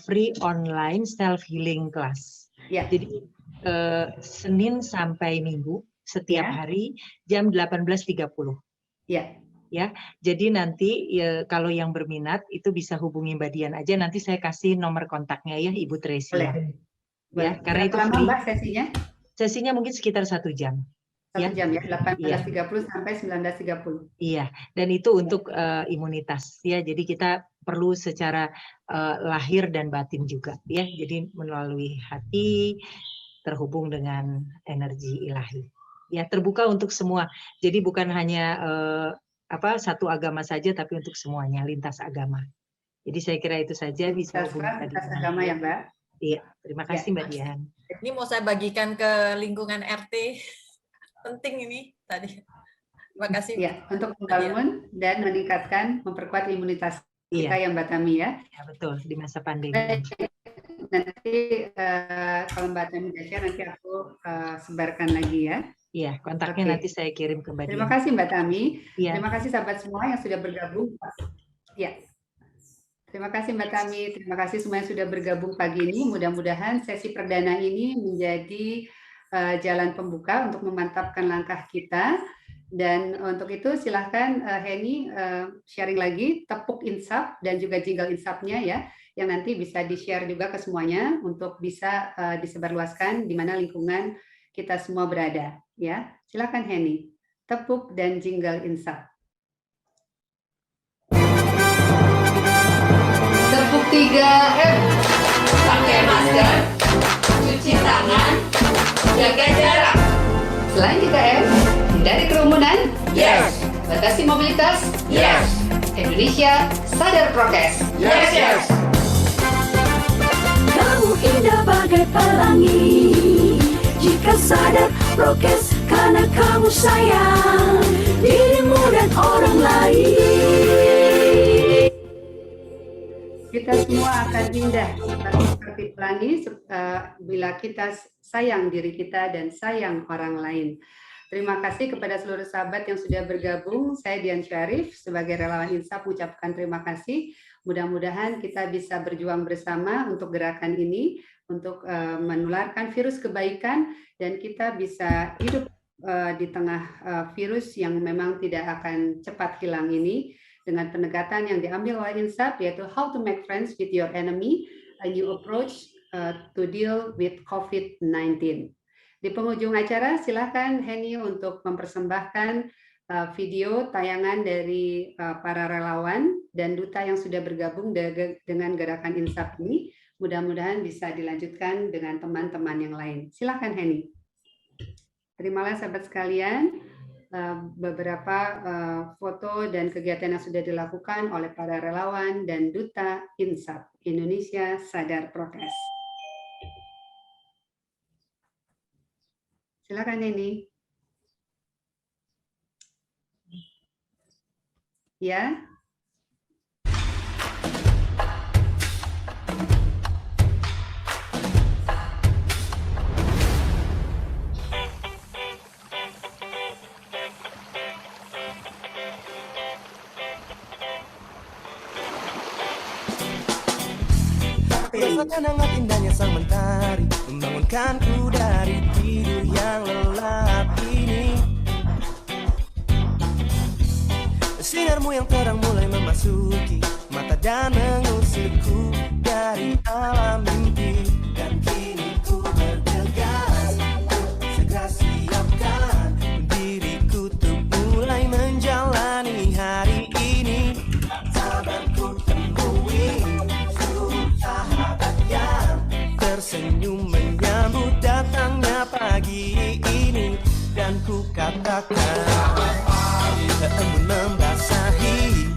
free online self healing class. Ya. Jadi Senin sampai Minggu setiap hari jam 18.30. Ya. Ya, jadi nanti kalau yang berminat itu bisa hubungi Mbak Dian aja. Nanti saya kasih nomor kontaknya ya, Ibu Tresia. Ya, karena itu free. Mbak sesinya? Sesinya mungkin sekitar 1 jam. 1 jam ya, 18.30 sampai 19.30. Iya, dan itu untuk imunitas ya. Jadi kita perlu secara lahir dan batin juga ya. Jadi melalui hati terhubung dengan energi ilahi. Ya, terbuka untuk semua. Jadi bukan hanya satu agama saja, tapi untuk semuanya, lintas agama. Jadi saya kira itu saja bisa hubungi lintas agama ya Mbak. Iya, terima kasih Mbak Dian. Ini mau saya bagikan ke lingkungan RT. Penting ini tadi. Terima kasih. Ya, untuk membangun dan meningkatkan, memperkuat imunitas kita yang Mbak Tami ya. Ya betul, di masa pandemi. Nanti kalau Mbak Tami udah share, nanti aku sebarkan lagi ya. Iya, kontaknya nanti saya kirim ke Mbak Dian. Terima kasih Mbak Tami. Ya. Terima kasih sahabat semua yang sudah bergabung. Ya. Terima kasih Mbak Tami. Terima kasih semua yang sudah bergabung pagi ini. Mudah-mudahan sesi perdana ini menjadi jalan pembuka untuk memantapkan langkah kita. Dan untuk itu silahkan Henny sharing lagi tepuk insap dan juga jingle insapnya ya, yang nanti bisa di-share juga ke semuanya untuk bisa disebarluaskan di mana lingkungan kita semua berada ya. Silakan Henny, tepuk dan jingle insap. Tepuk 3M. Pakai masker, cuci tangan, jaga jarak. Selain 3M, hindari kerumunan. Yes. Batasi mobilitas. Yes. Indonesia sadar prokes. Yes, yes. Kamu indah bagai pelangi jika sadar prokes, karena kamu sayang dirimu dan orang lain. Kita semua akan indah seperti pelangi bila kita sayang diri kita dan sayang orang lain. Terima kasih kepada seluruh sahabat yang sudah bergabung. Saya Dian Syarif sebagai relawan Insap mengucapkan terima kasih. Mudah-mudahan kita bisa berjuang bersama untuk gerakan ini, untuk menularkan virus kebaikan, dan kita bisa hidup di tengah virus yang memang tidak akan cepat hilang ini, dengan pendekatan yang diambil oleh Insap, yaitu how to make friends with your enemy, a new approach to deal with COVID-19. Di penghujung acara, silakan Henny untuk mempersembahkan video tayangan dari para relawan dan duta yang sudah bergabung dengan gerakan Insap ini. Mudah-mudahan bisa dilanjutkan dengan teman-teman yang lain. Silakan Henny. Terimalah sahabat sekalian beberapa foto dan kegiatan yang sudah dilakukan oleh para relawan dan duta Insap Indonesia Sadar Prokes. Silakan Henny. Ya. Rasakan hangat indahnya sang mentari membangunkanku dari tidur yang lelap ini. Sinarmu yang terang mulai memasuki mata dan mengusirku dari alam mimpi. Dan kini ku bergegas, segera siapkan diriku untuk mulai menjalani hari ini. Sabarku temui sahabat yang tersenyum menyambut datangnya pagi ini. Dan ku katakan embun membasahi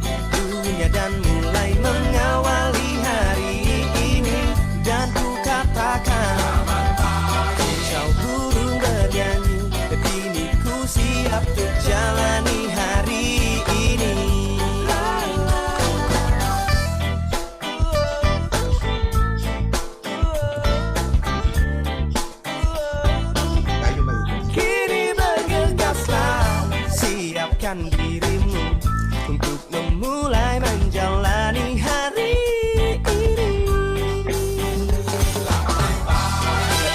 menyiapkan dirimu untuk memulai menjalani hari ini.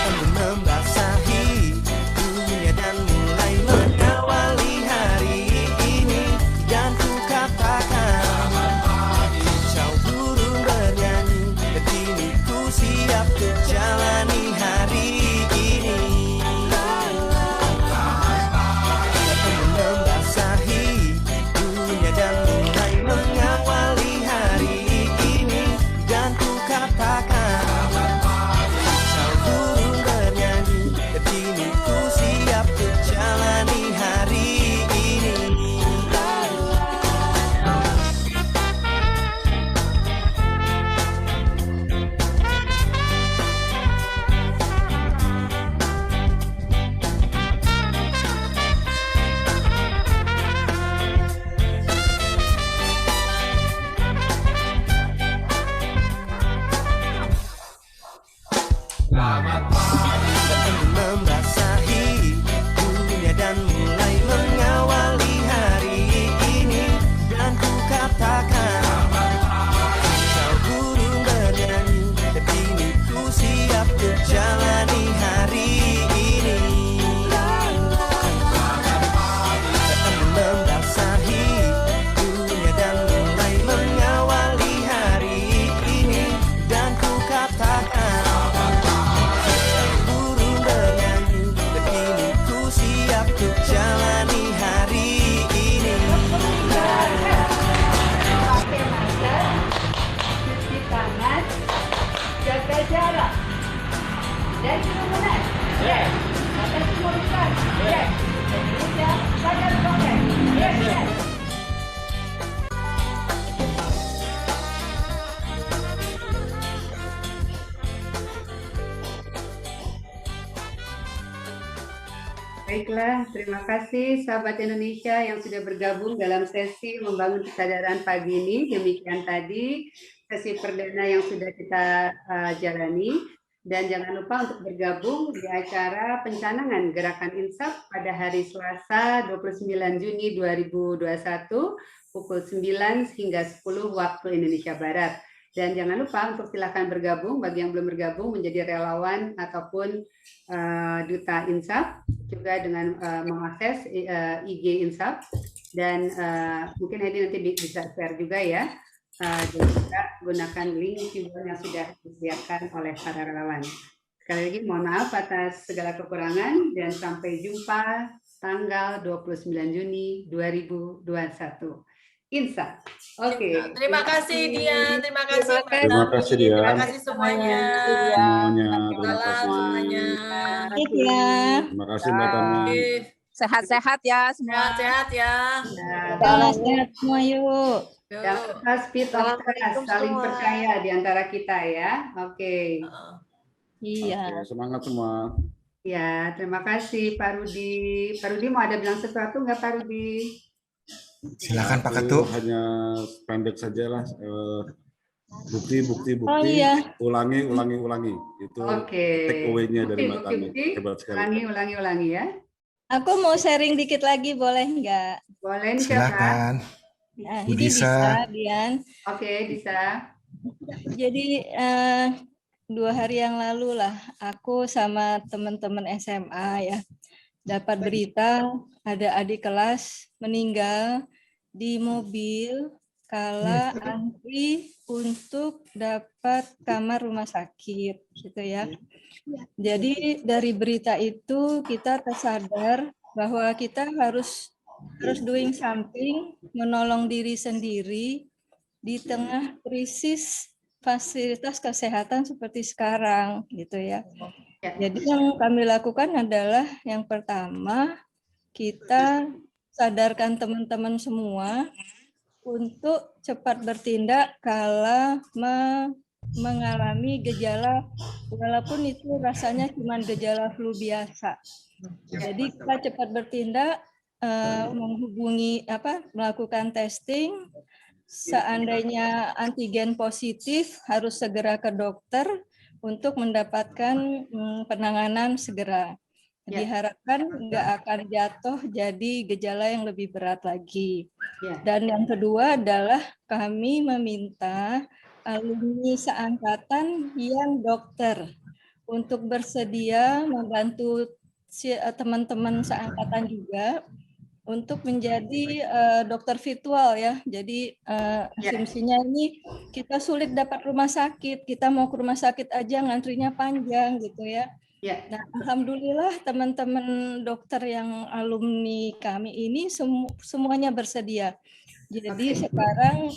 Embun membasahi dunia dan mulai mengawali hari ini. Dan ku katakan, kicau burung bernyanyi, dan kini ku siap menjalani hari ini. Embun membasahi dunia dan mulai mengawali hari ini. Dan ku katakan, kicau burung bernyanyi, dan kini ku siap menjalani hari ini. Embun membasahi dunia dan mulai mengawali hari ini. Dan ku katakan, kicau burung bernyanyi, dan kini ku siap menjalani hari ini. Embun membasahi dunia dan mulai mengawali hari ini. Dan ku katakan, burung bernyanyi, dan kini ku siap untuk jalani hari ini. Pakai masker, cuci tangan, jaga jarak, dan kerumunan. Yes. Batasi kerumunan. Yes. Indonesia sadar prokes. Yes. Yes. Baiklah, terima kasih sahabat Indonesia yang sudah bergabung dalam sesi membangun kesadaran pagi ini. Demikian tadi sesi perdana yang sudah kita jalani. Dan jangan lupa untuk bergabung di acara pencanangan Gerakan Insaf pada hari Selasa 29 Juni 2021 pukul 9 hingga 10 waktu Indonesia Barat. Dan jangan lupa untuk silakan bergabung bagi yang belum bergabung menjadi relawan ataupun duta Insaf juga dengan mengakses IG Insaf dan mungkin nanti bisa share juga ya. Dan juga gunakan link juga yang sudah disediakan oleh para relawan. Sekali lagi mohon maaf atas segala kekurangan dan sampai jumpa tanggal 29 Juni 2021. Insaf. Oke. Terima kasih Dian, terima kasih Mbak Terima Tami, kasih, Dian. terima kasih semuanya. Semuanya, terima Salam kasih. semuanya. Terima kasih Mbak Tami. Sehat-sehat ya semua. Sehat-sehat ya. Salam sehat semua yuk. Jangan lupa speed of trust, saling percaya di antara kita ya. Oke. Iya. Oke, semangat semua. Ya, terima kasih Pak Rudi. Pak Rudi mau ada bilang sesuatu nggak Pak Rudi? Silakan Pak Aku Ketua. hanya pendek saja lah. Bukti. Oh, iya. Ulangi. Itu Oke. take away-nya dari Mbak Tami. Bukti. Hebat sekali. Ulangi ya. Aku mau sharing dikit lagi, boleh nggak? Boleh nih siapa? Silakan. Nah, Bu ini Disa. bisa, Dian. Oke, bisa. Jadi 2 hari yang lalu lah, aku sama teman-teman SMA ya dapat berita ada adik kelas meninggal di mobil kala antri untuk dapat kamar rumah sakit, gitu ya. Jadi dari berita itu kita tersadar bahwa kita harus doing something, menolong diri sendiri di tengah krisis fasilitas kesehatan seperti sekarang, gitu ya. Jadi yang kami lakukan adalah yang pertama, kita sadarkan teman-teman semua untuk cepat bertindak kala mengalami gejala, walaupun itu rasanya cuma gejala flu biasa. Jadi kita cepat bertindak, melakukan testing. Seandainya antigen positif harus segera ke dokter untuk mendapatkan penanganan segera. Ya. Diharapkan nggak akan jatuh jadi gejala yang lebih berat lagi. Ya. Dan yang kedua adalah kami meminta alumni seangkatan yang dokter untuk bersedia membantu teman-teman seangkatan juga untuk menjadi dokter virtual ya. Jadi asumsinya ini kita sulit dapat rumah sakit, kita mau ke rumah sakit aja ngantrinya panjang gitu ya. Nah, alhamdulillah teman-teman dokter yang alumni kami ini semuanya bersedia. Jadi sekarang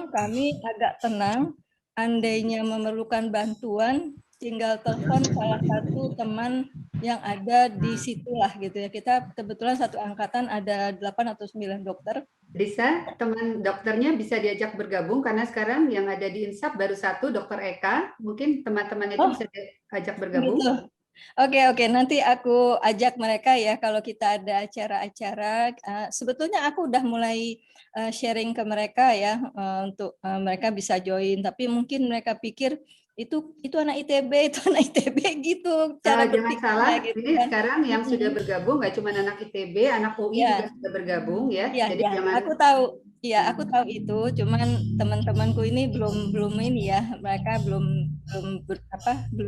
kami agak tenang. Andainya memerlukan bantuan, tinggal telepon salah satu teman yang ada di situlah gitu ya. Kita kebetulan satu angkatan ada 8 atau 9 dokter. Bisa, teman dokternya bisa diajak bergabung karena sekarang yang ada di Insap baru satu, Dokter Eka. Mungkin teman-teman itu bisa diajak bergabung. Gitu. Oke, nanti aku ajak mereka ya kalau kita ada acara-acara. Sebetulnya aku udah mulai sharing ke mereka ya untuk mereka bisa join. Tapi mungkin mereka pikir itu anak ITB, itu anak ITB gitu. Cara Jangan salah, gitu, ini kan. sekarang yang sudah bergabung nggak cuma anak ITB, anak UI juga sudah bergabung ya. Jadi jangan. Aku tahu itu, cuman teman-temanku ini belum ini ya, mereka belum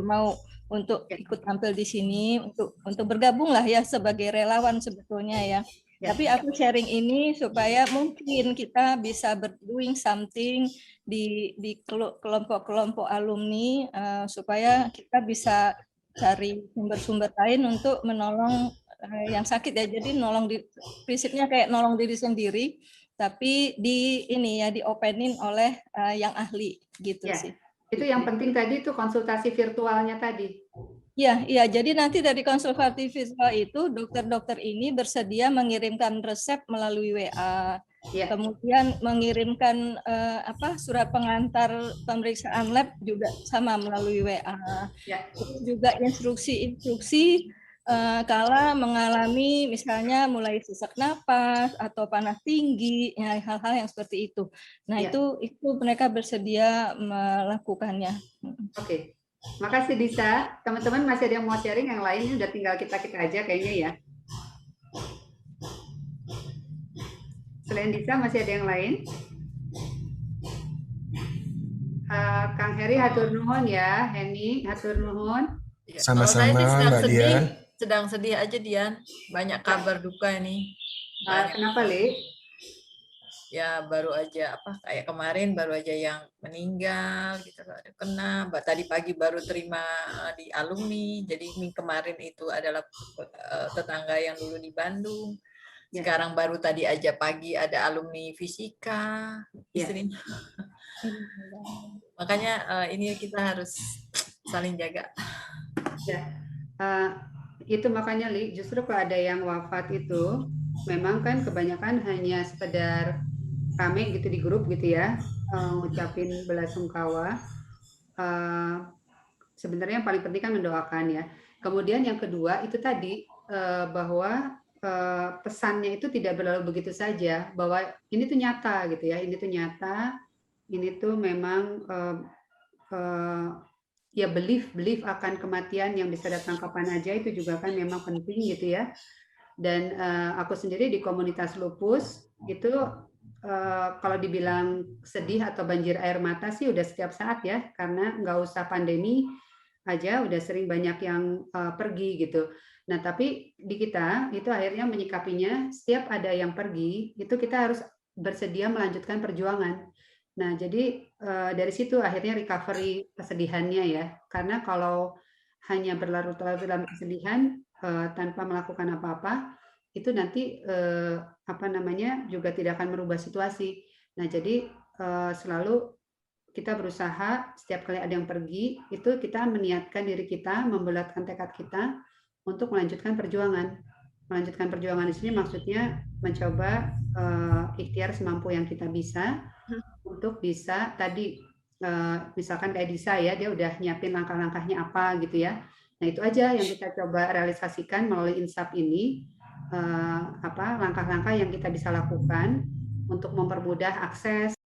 mau untuk ikut tampil di sini, untuk bergabung lah ya sebagai relawan sebetulnya ya. Tapi aku sharing ini supaya mungkin kita bisa doing something di kelompok-kelompok alumni supaya kita bisa cari sumber-sumber lain untuk menolong yang sakit ya. Jadi prinsipnya kayak nolong diri sendiri, tapi diopenin oleh yang ahli gitu sih. Itu yang penting tadi itu konsultasi virtualnya tadi. Iya, jadi nanti dari konsultasi virtual itu dokter-dokter ini bersedia mengirimkan resep melalui WA, kemudian mengirimkan surat pengantar pemeriksaan lab juga sama melalui WA, juga instruksi-instruksi kala mengalami misalnya mulai sesak napas atau panas tinggi, ya, hal-hal yang seperti itu. Nah itu mereka bersedia melakukannya. Oke. Makasih Disa. Teman-teman masih ada yang mau sharing yang lain, udah tinggal kita aja kayaknya ya. Selain Disa masih ada yang lain? Kang Heri hatur nuhun ya, Heni hatur nuhun. Sama-sama Mbak Dian. Sedang sedih aja Dian, banyak kabar duka ini. Kenapa Le? Ya baru aja kayak kemarin baru aja yang meninggal gitu, ada kena. Tadi pagi baru terima di alumni. Jadi kemarin itu adalah tetangga yang dulu di Bandung. Sekarang baru tadi aja pagi ada alumni fisika istrinya. Makanya ini kita harus saling jaga. Itu makanya Li, justru kalau ada yang wafat itu memang kan kebanyakan hanya sekedar rame gitu di grup gitu ya, ngucapin belasungkawa. Sebenarnya yang paling penting kan mendoakan ya. Kemudian yang kedua itu tadi bahwa pesannya itu tidak berlalu begitu saja, bahwa ini tuh nyata gitu ya, ini tuh nyata, ini tuh memang ya belief akan kematian yang bisa datang kapan aja itu juga kan memang penting gitu ya. Dan aku sendiri di komunitas lupus itu kalau dibilang sedih atau banjir air mata sih udah setiap saat ya, karena nggak usah pandemi aja udah sering banyak yang pergi gitu. Nah tapi di kita itu akhirnya menyikapinya setiap ada yang pergi itu kita harus bersedia melanjutkan perjuangan. Nah, jadi dari situ akhirnya recovery kesedihannya ya. Karena kalau hanya berlarut-larut dalam kesedihan tanpa melakukan apa-apa, itu nanti juga tidak akan merubah situasi. Nah, jadi selalu kita berusaha setiap kali ada yang pergi, itu kita meniatkan diri kita, membulatkan tekad kita untuk melanjutkan perjuangan. Melanjutkan perjuangan di sini maksudnya mencoba ikhtiar semampu yang kita bisa untuk bisa tadi misalkan kayak Disa ya, dia udah nyiapin langkah-langkahnya apa gitu ya. Nah itu aja yang kita coba realisasikan melalui Insap ini, langkah-langkah yang kita bisa lakukan untuk mempermudah akses